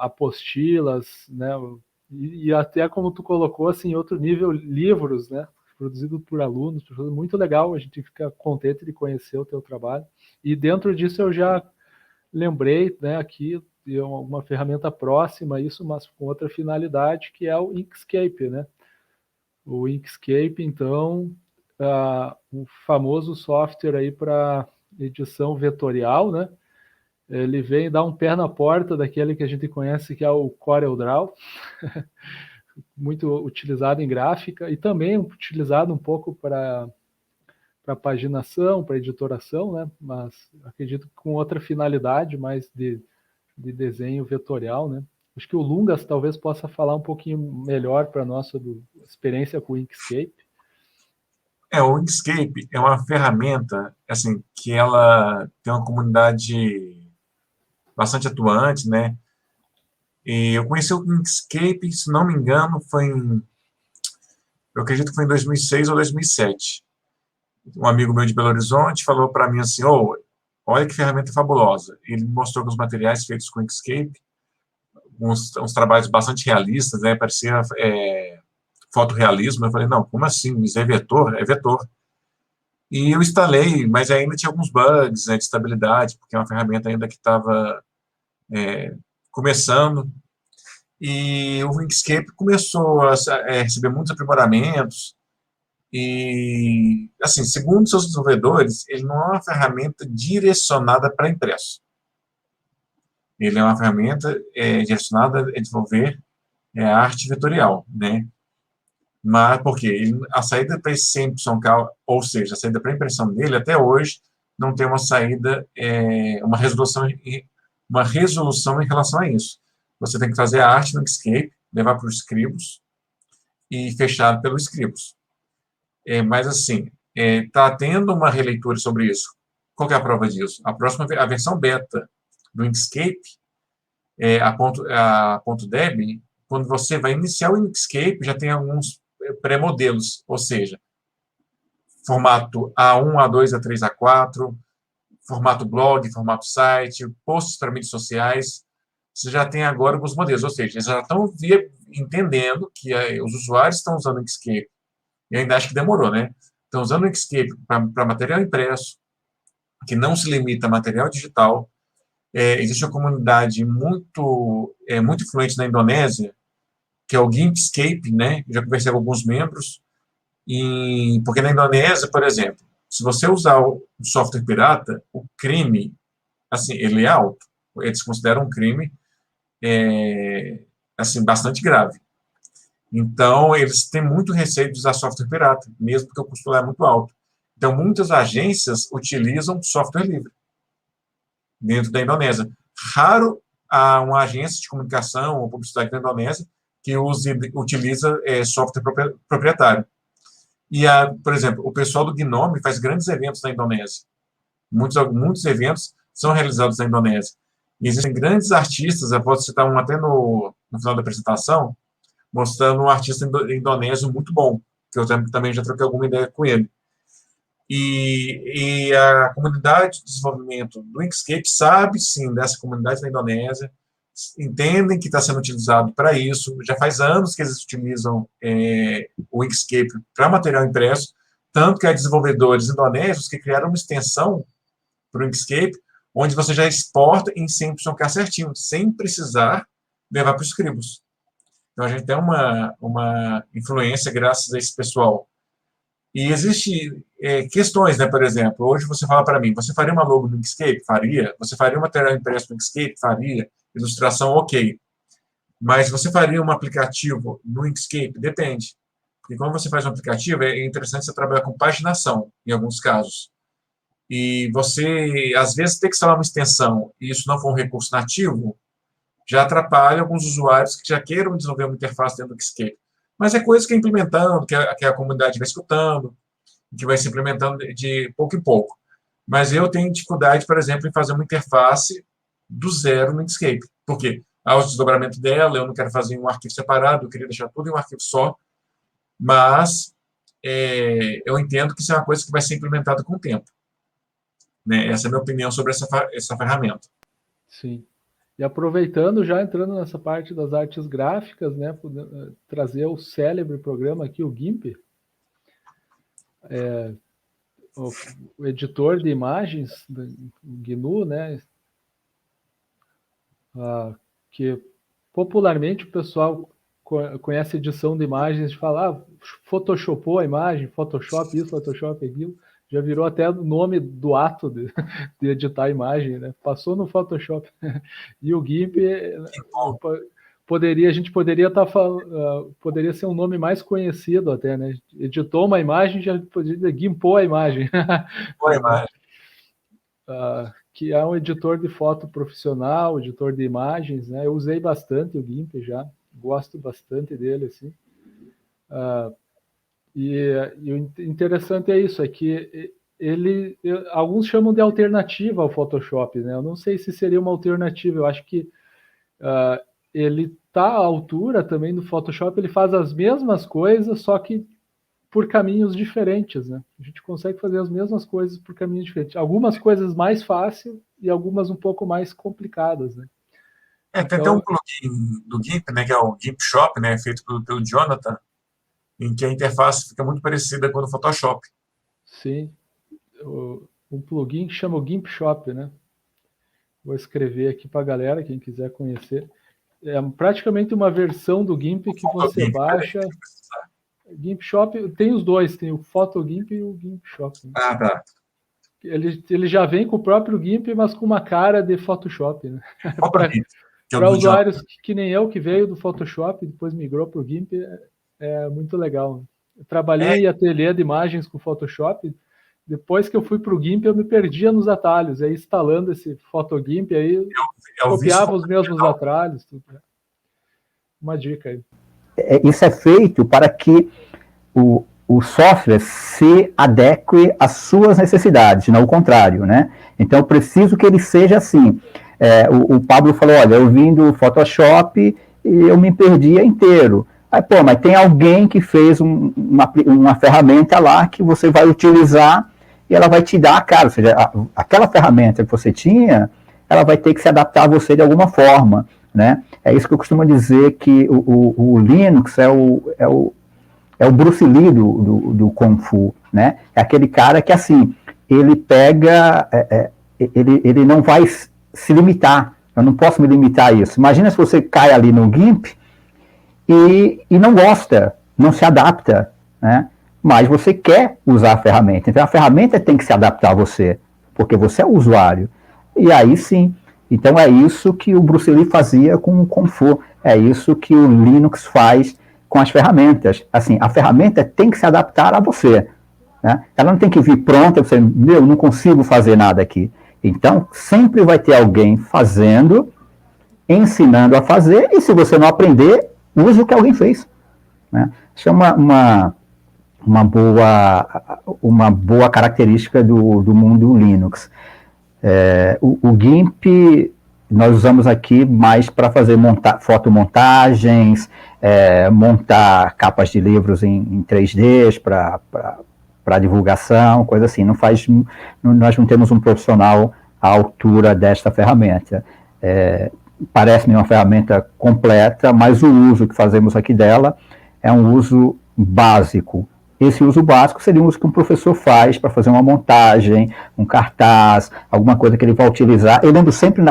S1: apostilas, né, e até, como tu colocou, assim, outro nível, livros, né, produzido por alunos, muito legal, a gente fica contente de conhecer o teu trabalho. E dentro disso eu já lembrei, né, aqui de uma ferramenta próxima a isso, mas com outra finalidade, que é o Inkscape, né? O Inkscape, então, o famoso software aí para edição vetorial, né? Ele vem dar um pé na porta daquele que a gente conhece, que é o CorelDRAW, muito utilizado em gráfica e também utilizado um pouco para paginação, para editoração, né? Mas acredito que com outra finalidade, mais de desenho vetorial, né? Acho que o Lungas talvez possa falar um pouquinho melhor para nós sobre a experiência com o Inkscape.
S2: O Inkscape é uma ferramenta assim, que ela tem uma comunidade bastante atuante, né? E eu conheci o Inkscape, se não me engano, eu acredito que foi em 2006 ou 2007. Um amigo meu de Belo Horizonte falou para mim assim, olha que ferramenta fabulosa. Ele me mostrou os materiais feitos com Inkscape, uns trabalhos bastante realistas, né? Parecia fotorrealismo. Eu falei, não, como assim? Isso é vetor? É vetor. E eu instalei, mas ainda tinha alguns bugs, né, de estabilidade, porque é uma ferramenta ainda que estava começando. E o Inkscape começou a receber muitos aprimoramentos. E, assim, segundo seus desenvolvedores, ele não é uma ferramenta direcionada para impresso. Ele é uma ferramenta direcionada a desenvolver arte vetorial, né? Mas, porque a saída para esse Simpson, ou seja, a saída para a impressão dele, até hoje, não tem uma saída, uma resolução em relação a isso. Você tem que fazer a arte no Inkscape, levar para os Scribus e fechar pelo Scribus. Mas, assim, está tendo uma releitura sobre isso. Qual que é a prova disso? A versão beta do Inkscape, a .deb, quando você vai iniciar o Inkscape, já tem alguns pré-modelos, ou seja, formato A1, A2, A3, A4, formato blog, formato site, posts para mídias sociais. Você já tem agora alguns modelos, ou seja, eles já estão entendendo que os usuários estão usando o Inkscape, e ainda acho que demorou, né? Estão usando o Inkscape para material impresso, que não se limita a material digital. Existe uma comunidade muito influente na Indonésia, que é o Gimpscape, né? Já conversei com alguns membros, porque na Indonésia, por exemplo, se você usar o software pirata, o crime, assim, ele é alto. Eles consideram um crime, assim, bastante grave. Então, eles têm muito receio de usar software pirata, mesmo porque o custo lá é muito alto. Então, muitas agências utilizam software livre dentro da Indonésia. Raro há uma agência de comunicação ou publicidade na Indonésia que utiliza software proprietário. E, por exemplo, o pessoal do Gnome faz grandes eventos na Indonésia. Muitos eventos são realizados na Indonésia. E existem grandes artistas, eu posso citar um até no final da apresentação, mostrando um artista indonésio muito bom, que eu também já troquei alguma ideia com ele. E a comunidade de desenvolvimento do Inkscape sabe, sim, dessa comunidade na Indonésia, entendem que está sendo utilizado para isso. Já faz anos que eles utilizam o Inkscape para material impresso, tanto que há desenvolvedores indonésios que criaram uma extensão para o Inkscape, onde você já exporta em Simpson.k certinho, sem precisar levar para os Scribus. Então, a gente tem uma influência graças a esse pessoal. E existem questões, né? Por exemplo, hoje você fala para mim, você faria uma logo no Inkscape? Faria. Você faria um material impresso no Inkscape? Faria. Ilustração, ok. Mas você faria um aplicativo no Inkscape? Depende. Porque quando você faz um aplicativo, é interessante você trabalhar com paginação, em alguns casos. E você, às vezes, tem que instalar uma extensão, e isso não for um recurso nativo, já atrapalha alguns usuários que já queiram desenvolver uma interface dentro do Inkscape. Mas é coisa que é implementando, que a comunidade vai escutando, que vai se implementando de pouco em pouco. Mas eu tenho dificuldade, por exemplo, em fazer uma interface do zero no Inkscape. Por quê? Há o desdobramento dela, eu não quero fazer em um arquivo separado, eu queria deixar tudo em um arquivo só, mas eu entendo que isso é uma coisa que vai ser implementada com o tempo. Né? Essa é a minha opinião sobre essa ferramenta.
S1: Sim. E aproveitando, já entrando nessa parte das artes gráficas, né, trazer o célebre programa aqui, o GIMP, o editor de imagens, o GNU, né, que popularmente o pessoal conhece edição de imagens, de falar, photoshopou a imagem, Photoshop isso, Photoshop aquilo, já virou até o nome do ato de editar a imagem, né? Passou no Photoshop. E o GIMP, o a gente poderia poderia ser um nome mais conhecido até, né? Editou uma imagem, já poderia gimpou a imagem.
S2: Boa imagem.
S1: Que é um editor de foto profissional, editor de imagens, né? Eu usei bastante o GIMP já, gosto bastante dele, assim. E o interessante é isso, é que alguns chamam de alternativa ao Photoshop, né? Eu não sei se seria uma alternativa, eu acho que ele está à altura também do Photoshop, ele faz as mesmas coisas, só que por caminhos diferentes, né? A gente consegue fazer as mesmas coisas por caminhos diferentes. Algumas coisas mais fáceis e algumas um pouco mais complicadas, né?
S2: Tem até um plugin do GIMP, né, que é o GIMP Shop, né, feito pelo Jonathan, em que a interface fica muito parecida com a do Photoshop.
S1: Sim. Um plugin que chama o GIMP Shop, né? Vou escrever aqui para a galera, quem quiser conhecer. É praticamente uma versão do GIMP que você baixa. GIMP Shop tem os dois, tem o PhotoGIMP e o GIMP Shop. Né?
S2: Tá.
S1: Ele já vem com o próprio GIMP, mas com uma cara de Photoshop. Né? Para usuários que nem eu, que veio do Photoshop e depois migrou para o GIMP, é muito legal. Eu trabalhei em ateliê de imagens com Photoshop. Depois que eu fui para o GIMP, eu me perdia nos atalhos. Aí, instalando esse PhotoGIMP, aí copiava os mesmos atalhos. Tudo. Uma dica aí.
S3: Isso é feito para que o software se adeque às suas necessidades, não o contrário, né? Então, eu preciso que ele seja assim. O Pablo falou, olha, eu vim do Photoshop e eu me perdia inteiro. Aí, mas tem alguém que fez uma ferramenta lá que você vai utilizar e ela vai te dar a cara, ou seja, aquela ferramenta que você tinha, ela vai ter que se adaptar a você de alguma forma, né? É isso que eu costumo dizer, que o Linux é o Bruce Lee do Kung Fu, né? É aquele cara que, assim, ele pega, ele não vai se limitar, eu não posso me limitar a isso. Imagina se você cai ali no GIMP e não gosta, não se adapta, né? Mas você quer usar a ferramenta. Então, a ferramenta tem que se adaptar a você, porque você é o usuário. E aí sim. Então, é isso que o Bruce Lee fazia com o Kung Fu. É isso que o Linux faz com as ferramentas. Assim, a ferramenta tem que se adaptar a você. Né? Ela não tem que vir pronta, você, não consigo fazer nada aqui. Então, sempre vai ter alguém fazendo, ensinando a fazer, e se você não aprender, use o que alguém fez. Né? Isso é uma boa característica do mundo Linux. O GIMP nós usamos aqui mais para fazer fotomontagens, montar capas de livros em 3D para divulgação, coisa assim. Nós não temos um profissional à altura desta ferramenta. Parece-me uma ferramenta completa, mas o uso que fazemos aqui dela é um uso básico. Esse uso básico seria um uso que um professor faz para fazer uma montagem, um cartaz, alguma coisa que ele vai utilizar. Eu lembro sempre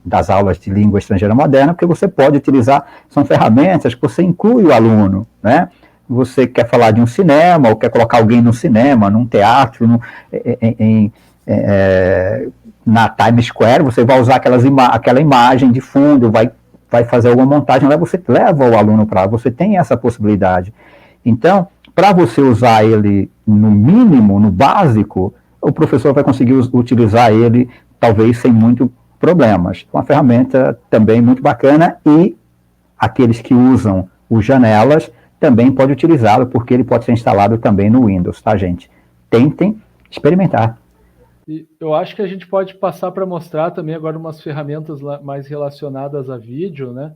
S3: das aulas de língua estrangeira moderna, porque você pode utilizar, são ferramentas que você inclui o aluno, né? Você quer falar de um cinema, ou quer colocar alguém no cinema, num teatro, na Times Square, você vai usar aquela imagem de fundo, vai fazer alguma montagem, lá você leva o aluno para lá, você tem essa possibilidade. Então, para você usar ele no mínimo, no básico, o professor vai conseguir utilizar ele, talvez sem muito problemas. Uma ferramenta também muito bacana, e aqueles que usam o Janelas também podem utilizá-lo, porque ele pode ser instalado também no Windows, tá, gente? Tentem experimentar.
S1: E eu acho que a gente pode passar para mostrar também agora umas ferramentas mais relacionadas a vídeo, né?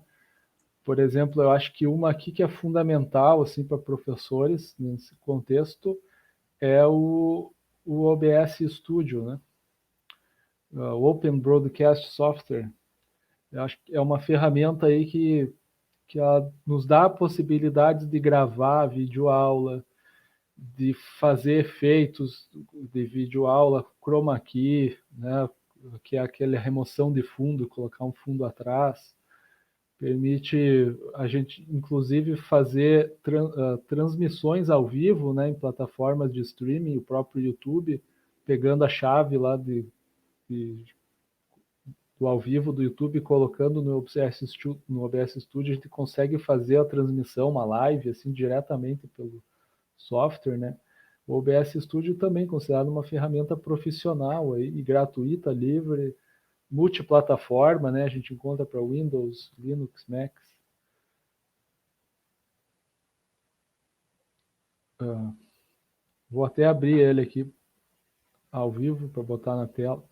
S1: Por exemplo, eu acho que uma aqui que é fundamental assim, para professores nesse contexto é o OBS Studio, né? O Open Broadcast Software. Eu acho que é uma ferramenta aí que ela nos dá possibilidades de gravar videoaula, de fazer efeitos de videoaula, chroma key, né? Que é aquela remoção de fundo, colocar um fundo atrás. Permite a gente, inclusive, fazer transmissões ao vivo, né, em plataformas de streaming, o próprio YouTube, pegando a chave lá ao vivo do YouTube, colocando no OBS Studio, a gente consegue fazer a transmissão, uma live, assim, diretamente pelo software, né? O OBS Studio também é considerado uma ferramenta profissional aí, e gratuita, livre, multiplataforma, né? A gente encontra para Windows, Linux, Macs. Vou até abrir ele aqui ao vivo para botar na tela.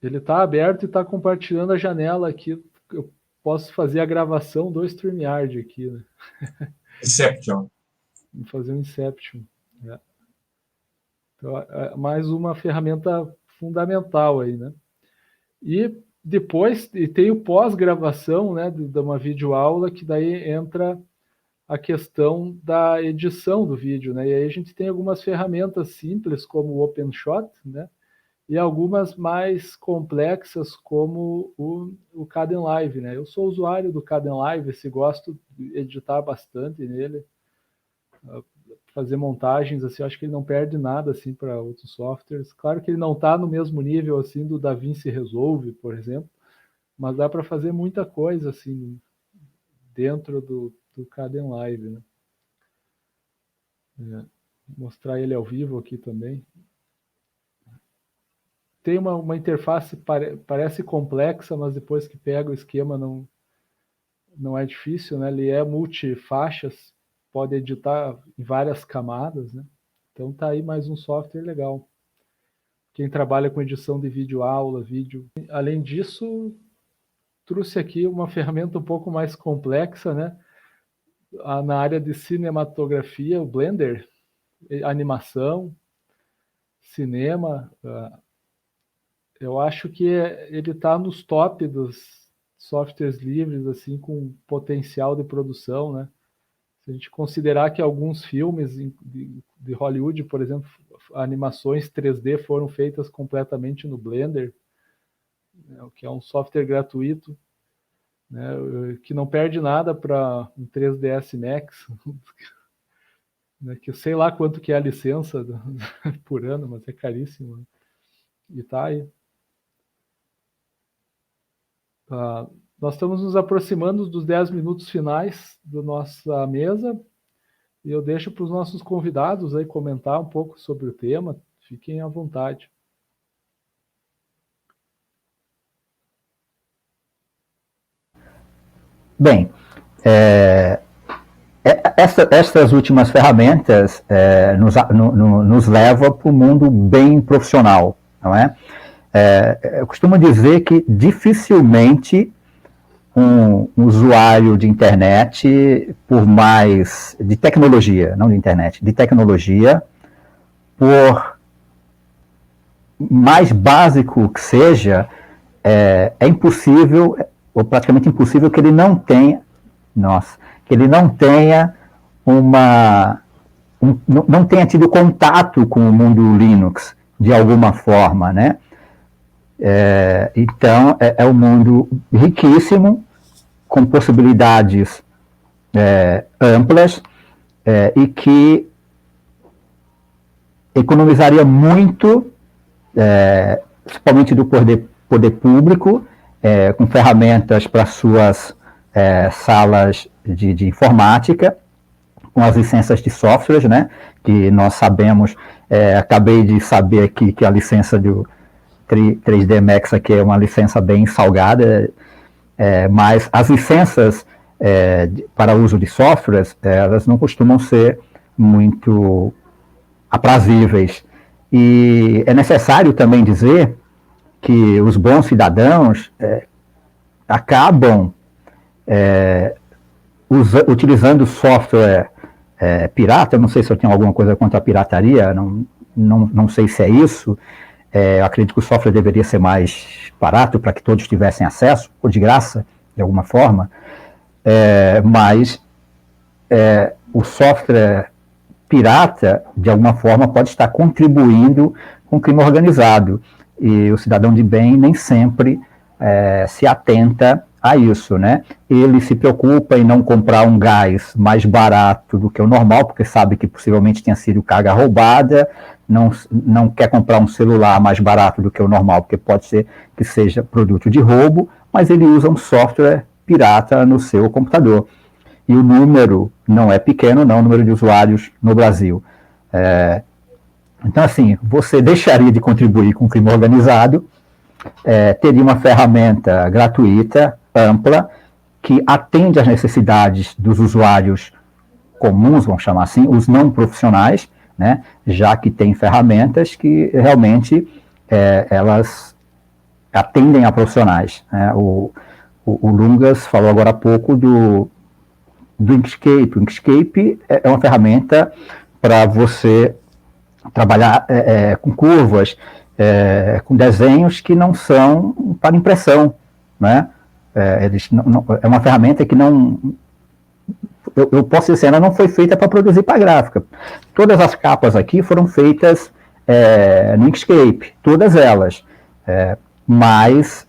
S1: Ele está aberto e está compartilhando a janela aqui. Eu posso fazer a gravação do StreamYard aqui, né?
S2: Inception.
S1: Vou fazer um Inception. Né? Então, é mais uma ferramenta fundamental aí, né? E depois tem o pós-gravação, né, de uma videoaula, que daí entra a questão da edição do vídeo, né? E aí a gente tem algumas ferramentas simples, como o OpenShot, né? E algumas mais complexas, como o Kdenlive, né? Eu sou usuário do Kdenlive, gosto de editar bastante nele, fazer montagens, assim, acho que ele não perde nada, assim, para outros softwares. Claro que ele não está no mesmo nível, assim, do DaVinci Resolve, por exemplo, mas dá para fazer muita coisa, assim, dentro do Kdenlive, né? Vou mostrar ele ao vivo aqui também. Tem uma interface, parece complexa, mas depois que pega o esquema não é difícil, né? Ele é multifaixas, pode editar em várias camadas, né? Então tá aí mais um software legal. Quem trabalha com edição de videoaula, vídeo. Além disso, trouxe aqui uma ferramenta um pouco mais complexa, né? Na área de cinematografia, o Blender, animação, cinema. Eu acho que ele está nos top dos softwares livres, assim, com potencial de produção, né? Se a gente considerar que alguns filmes de Hollywood, por exemplo, animações 3D foram feitas completamente no Blender, né, que é um software gratuito, né, que não perde nada para um 3ds Max, né, que eu sei lá quanto que é a licença por ano, mas é caríssimo, né? E tá aí. Nós estamos nos aproximando dos 10 minutos finais da nossa mesa, e eu deixo para os nossos convidados aí comentar um pouco sobre o tema. Fiquem à vontade.
S3: Bem, essas últimas ferramentas nos levam para o mundo bem profissional, não é? Eu costumo dizer que dificilmente um usuário de internet, de tecnologia, não de internet, de tecnologia, por mais básico que seja, é impossível, ou praticamente impossível, que ele não tenha, não tenha tido contato com o mundo Linux de alguma forma, né? Então, é um mundo riquíssimo, com possibilidades amplas, e que economizaria muito, principalmente do poder público, com ferramentas para suas salas de informática, com as licenças de softwares, né, que nós sabemos, acabei de saber aqui que a licença do 3D Max aqui é uma licença bem salgada, mas as licenças para uso de softwares, elas não costumam ser muito aprazíveis. E é necessário também dizer que os bons cidadãos acabam utilizando software pirata. Eu não sei se eu tenho alguma coisa contra a pirataria, não sei se é isso. Eu acredito que o software deveria ser mais barato para que todos tivessem acesso, ou de graça, de alguma forma, mas o software pirata, de alguma forma, pode estar contribuindo com o crime organizado, e o cidadão de bem nem sempre se atenta a isso, né? Ele se preocupa em não comprar um gás mais barato do que o normal, porque sabe que possivelmente tenha sido carga roubada, não quer comprar um celular mais barato do que o normal, porque pode ser que seja produto de roubo, mas ele usa um software pirata no seu computador. E o número não é pequeno, não, o número de usuários no Brasil. Então, assim, você deixaria de contribuir com o crime organizado, teria uma ferramenta gratuita, ampla, que atende às necessidades dos usuários comuns, vamos chamar assim, os não profissionais, né, já que tem ferramentas que realmente elas atendem a profissionais. Né? O Lungas falou agora há pouco do Inkscape. O Inkscape é uma ferramenta para você trabalhar com curvas, com desenhos que não são para impressão, né? É uma ferramenta que não... Eu posso dizer, ela não foi feita para produzir para gráfica. Todas as capas aqui foram feitas no Inkscape, todas elas. Mas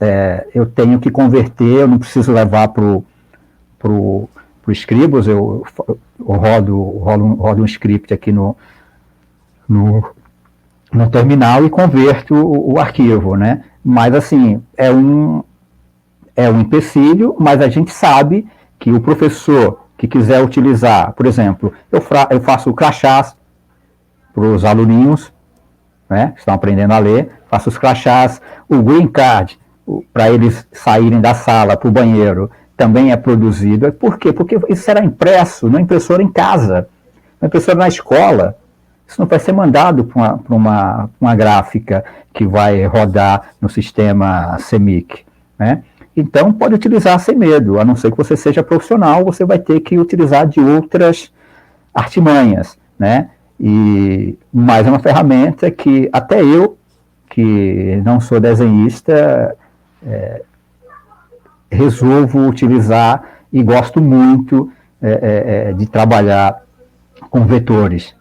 S3: eu tenho que converter, eu não preciso levar para o Scribus, eu rodo um script aqui no terminal e converto o arquivo, né? Mas, assim, é um empecilho, mas a gente sabe que o professor que quiser utilizar, por exemplo, eu faço crachás para os aluninhos, né, que estão aprendendo a ler, faço os crachás, o green card, para eles saírem da sala para o banheiro, também é produzido. Por quê? Porque isso será impresso numa impressora em casa, uma impressora na escola. Isso não vai ser mandado para uma gráfica que vai rodar no sistema CMYK, né? Então, pode utilizar sem medo, a não ser que você seja profissional, você vai ter que utilizar de outras artimanhas, né? Mas é uma ferramenta que até eu, que não sou desenhista, resolvo utilizar e gosto muito de trabalhar com vetores.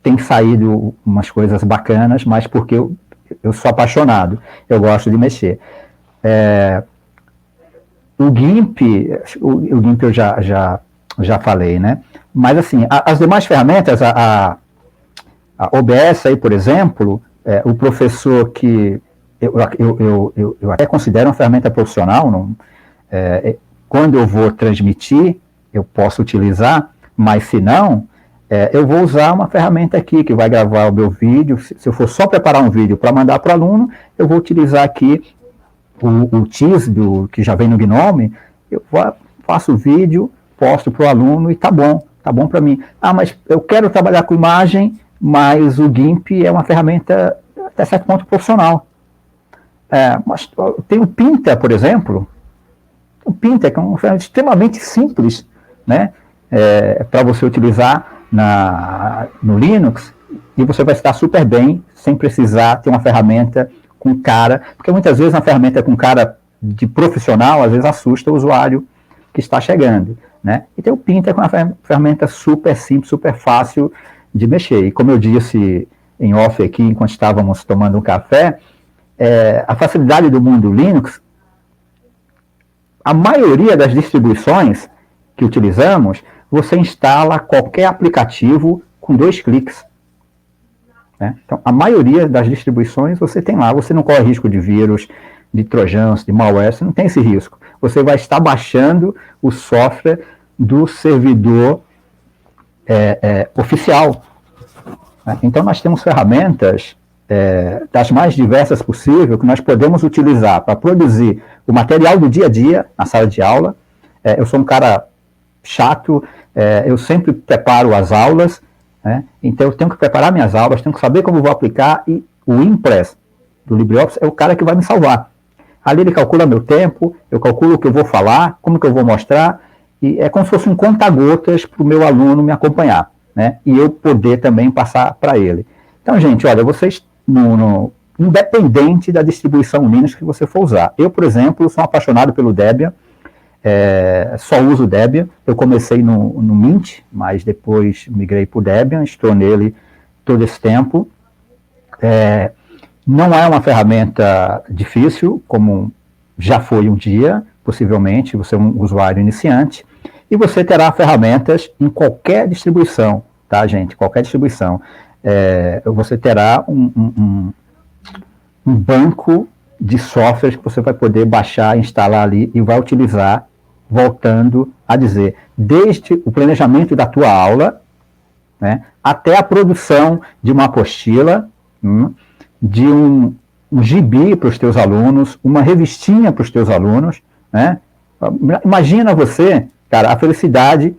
S3: Tem saído umas coisas bacanas, mas porque eu sou apaixonado, eu gosto de mexer. O GIMP eu já falei, né? Mas, assim, as demais ferramentas, a OBS aí, por exemplo, o professor que eu até considero uma ferramenta profissional, quando eu vou transmitir, eu posso utilizar, mas se não, eu vou usar uma ferramenta aqui que vai gravar o meu vídeo. Se eu for só preparar um vídeo para mandar para o aluno, eu vou utilizar aqui o TIS, que já vem no Gnome, eu faço o vídeo, posto para o aluno e tá bom para mim. Mas eu quero trabalhar com imagem, mas o GIMP é uma ferramenta até certo ponto profissional. Mas tem o Pinta, por exemplo, o Pinta, que é uma ferramenta extremamente simples, né, para você utilizar no Linux, e você vai estar super bem, sem precisar ter uma ferramenta com cara, porque muitas vezes uma ferramenta com cara de profissional, às vezes assusta o usuário que está chegando, né? E tem o Pinta, que é uma ferramenta super simples, super fácil de mexer. E como eu disse em off aqui, enquanto estávamos tomando um café, a facilidade do mundo Linux, a maioria das distribuições que utilizamos, você instala qualquer aplicativo com 2 cliques. Né? Então, a maioria das distribuições você tem lá, você não corre risco de vírus, de trojans, de malware, você não tem esse risco. Você vai estar baixando o software do servidor oficial. Né? Então, nós temos ferramentas das mais diversas possíveis que nós podemos utilizar para produzir o material do dia a dia na sala de aula. Eu sou um cara chato, eu sempre preparo as aulas, né? Então eu tenho que preparar minhas aulas, tenho que saber como vou aplicar, e o Impress do LibreOffice é o cara que vai me salvar. Ali ele calcula meu tempo, eu calculo o que eu vou falar, como que eu vou mostrar, e é como se fosse um conta-gotas para o meu aluno me acompanhar, né? E eu poder também passar para ele. Então, gente, olha, vocês, independente da distribuição Linux que você for usar. Eu, por exemplo, sou apaixonado pelo Debian, só uso Debian. Eu comecei no Mint, mas depois migrei para o Debian, estou nele todo esse tempo. Não é uma ferramenta difícil, como já foi um dia, possivelmente, você é um usuário iniciante, e você terá ferramentas em qualquer distribuição, tá, gente? Qualquer distribuição. Você terá um banco de softwares que você vai poder baixar, instalar ali e vai utilizar, voltando a dizer, desde o planejamento da tua aula, né, até a produção de uma apostila, de um gibi para os teus alunos, uma revistinha para os teus alunos, né? Imagina você, cara, a felicidade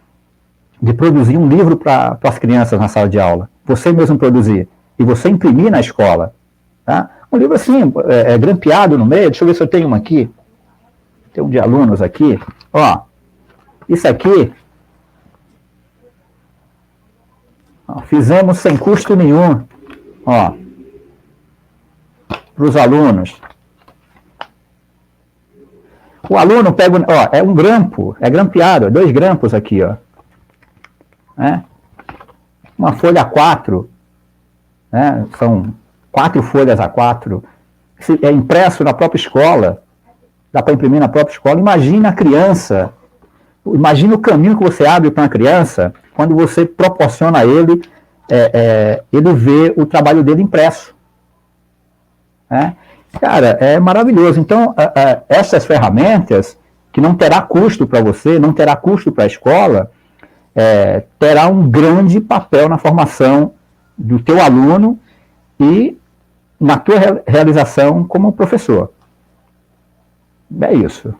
S3: de produzir um livro para as crianças na sala de aula, você mesmo produzir, e você imprimir na escola, tá? Um livro assim, grampeado no meio, deixa eu ver se eu tenho um aqui, tem um de alunos aqui, ó, isso aqui, ó, fizemos sem custo nenhum, ó, para os alunos. O aluno pega, ó, é um grampo, é grampeado, 2 grampos aqui, ó. Né? Uma folha A4, né? São 4 folhas A4, é impresso na própria escola, dá para imprimir na própria escola. Imagina a criança, imagina o caminho que você abre para uma criança quando você proporciona a ele, ele vê o trabalho dele impresso. Né? Cara, é maravilhoso. Então, essas ferramentas, que não terá custo para você, não terá custo para a escola, terá um grande papel na formação do teu aluno e na tua realização como professor. É isso.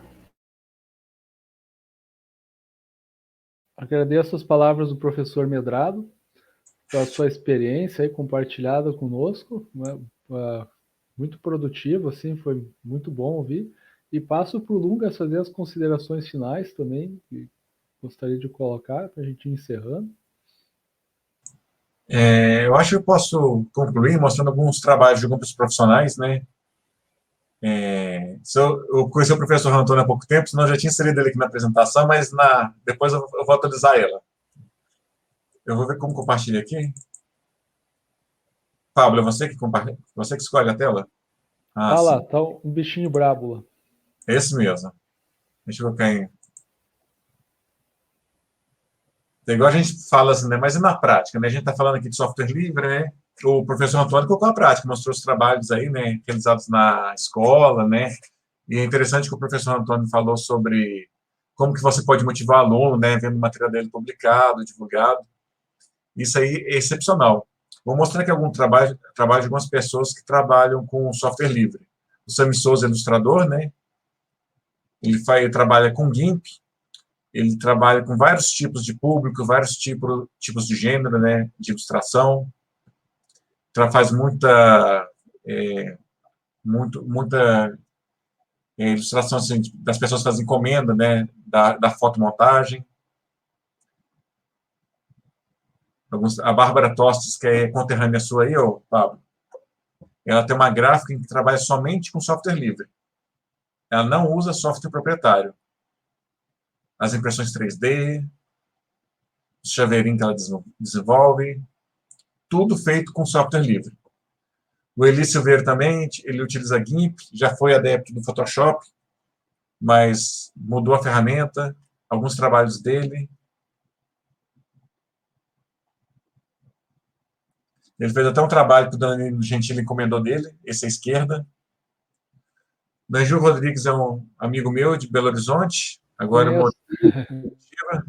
S1: Agradeço as palavras do professor Medrado, pela sua experiência aí compartilhada conosco, né? Muito produtivo, assim, foi muito bom ouvir. E passo para o Lungas fazer as considerações finais também, que gostaria de colocar para a gente ir encerrando.
S2: Eu acho que eu posso concluir mostrando alguns trabalhos de grupos profissionais, né? Eu conheci o professor Antônio há pouco tempo, senão eu já tinha inserido ele aqui na apresentação, mas depois eu vou atualizar ela. Eu vou ver como compartilha aqui. Pablo, é você que compartilha? Você que escolhe a tela?
S1: Lá, tá um bichinho brabo lá.
S2: Esse mesmo. Deixa eu colocar em... Igual a gente fala assim, né? Mas e na prática, né? A gente está falando aqui de software livre, né? O professor Antônio colocou a prática, mostrou os trabalhos aí, né? Realizados na escola, né? E é interessante que o professor Antônio falou sobre como que você pode motivar o aluno, né? Vendo o material dele publicado, divulgado. Isso aí é excepcional. Vou mostrar aqui algum trabalho de algumas pessoas que trabalham com software livre. O Sami Souza é ilustrador, né? Ele trabalha com GIMP, ele trabalha com vários tipos de público, vários tipos de gênero, né? De ilustração. Faz muita ilustração assim, das pessoas que fazem encomenda, né? Da fotomontagem. A Bárbara Tostes, que é conterrânea sua aí, Pablo, ela tem uma gráfica que trabalha somente com software livre. Ela não usa software proprietário. As impressões 3D, os chaveirinhos que ela desenvolve, tudo feito com software livre. O Eli Silveira também, ele utiliza GIMP, já foi adepto do Photoshop, mas mudou a ferramenta, alguns trabalhos dele. Ele fez até um trabalho que o Danilo Gentili encomendou dele, esse à esquerda. Danilo Rodrigues é um amigo meu de Belo Horizonte, agora mora em Curitiba.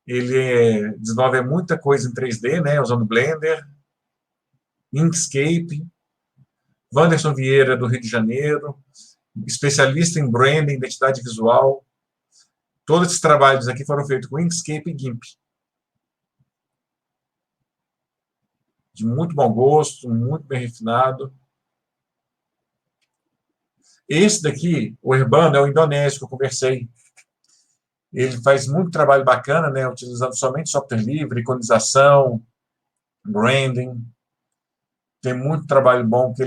S2: Ele desenvolve muita coisa em 3D, né, usando Blender, Inkscape. Wanderson Vieira, do Rio de Janeiro, especialista em branding, identidade visual. Todos esses trabalhos aqui foram feitos com Inkscape e GIMP. De muito bom gosto, muito bem refinado. Esse daqui, o Urbano, é o indonésio que eu conversei. Ele faz muito trabalho bacana, né, utilizando somente software livre, iconização, branding. Tem muito trabalho bom que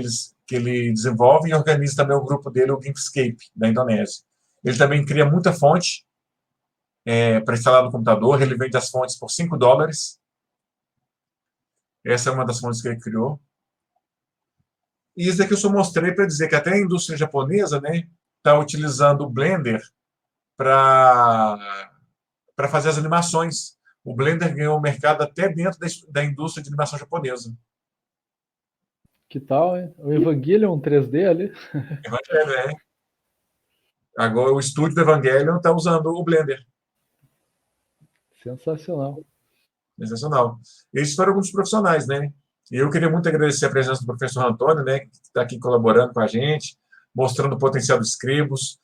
S2: ele desenvolve e organiza também o grupo dele, o Inkscape, da Indonésia. Ele também cria muita fonte para instalar no computador. Ele vende as fontes por $5. Essa é uma das fontes que ele criou. E isso daqui eu só mostrei para dizer que até a indústria japonesa, né, está utilizando o Blender para fazer as animações. O Blender ganhou o mercado até dentro da indústria de animação japonesa.
S1: Que tal, hein? O Evangelion 3D ali.
S2: Evangelion, Agora o estúdio do Evangelion está usando o Blender.
S1: Sensacional.
S2: Sensacional. Esses foram alguns profissionais, né? E eu queria muito agradecer a presença do professor Antônio, né, que está aqui colaborando com a gente, mostrando o potencial dos Scribus.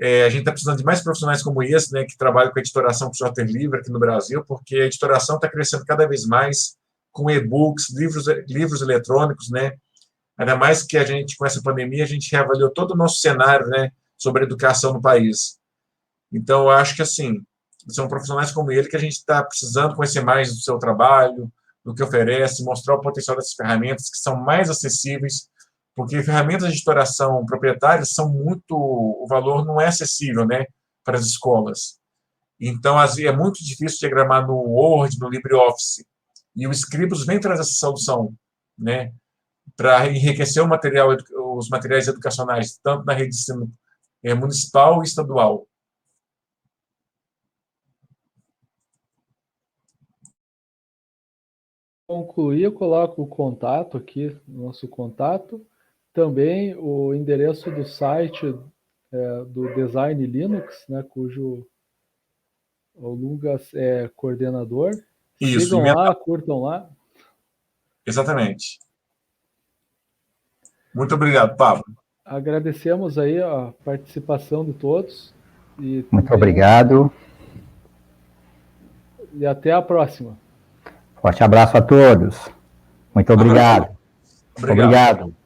S2: A gente está precisando de mais profissionais como esse, né, que trabalham com a editoração por software livre aqui no Brasil, porque a editoração está crescendo cada vez mais com e-books, livros eletrônicos, né? Ainda mais que a gente, com essa pandemia, a gente reavaliou todo o nosso cenário, né, sobre a educação no país. Então, eu acho que, assim, são profissionais como ele que a gente está precisando conhecer mais do seu trabalho, do que oferece, mostrar o potencial dessas ferramentas que são mais acessíveis, porque ferramentas de editoração proprietárias são muito... O valor não é acessível, né, para as escolas. Então, é muito difícil diagramar no Word, no LibreOffice. E o Scribus vem trazer essa solução, né, para enriquecer os materiais educacionais, tanto na rede de ensino municipal e estadual.
S1: Concluir, eu coloco o contato aqui, nosso contato, também o endereço do site do Design Linux, né, cujo o Lugas é coordenador.
S2: Isso,
S1: sigam lá, curtam lá.
S2: Exatamente. Muito obrigado, Pablo.
S1: Agradecemos aí a participação de todos.
S3: Muito obrigado.
S1: E até a próxima.
S3: Forte abraço a todos. Muito obrigado.
S2: Obrigado.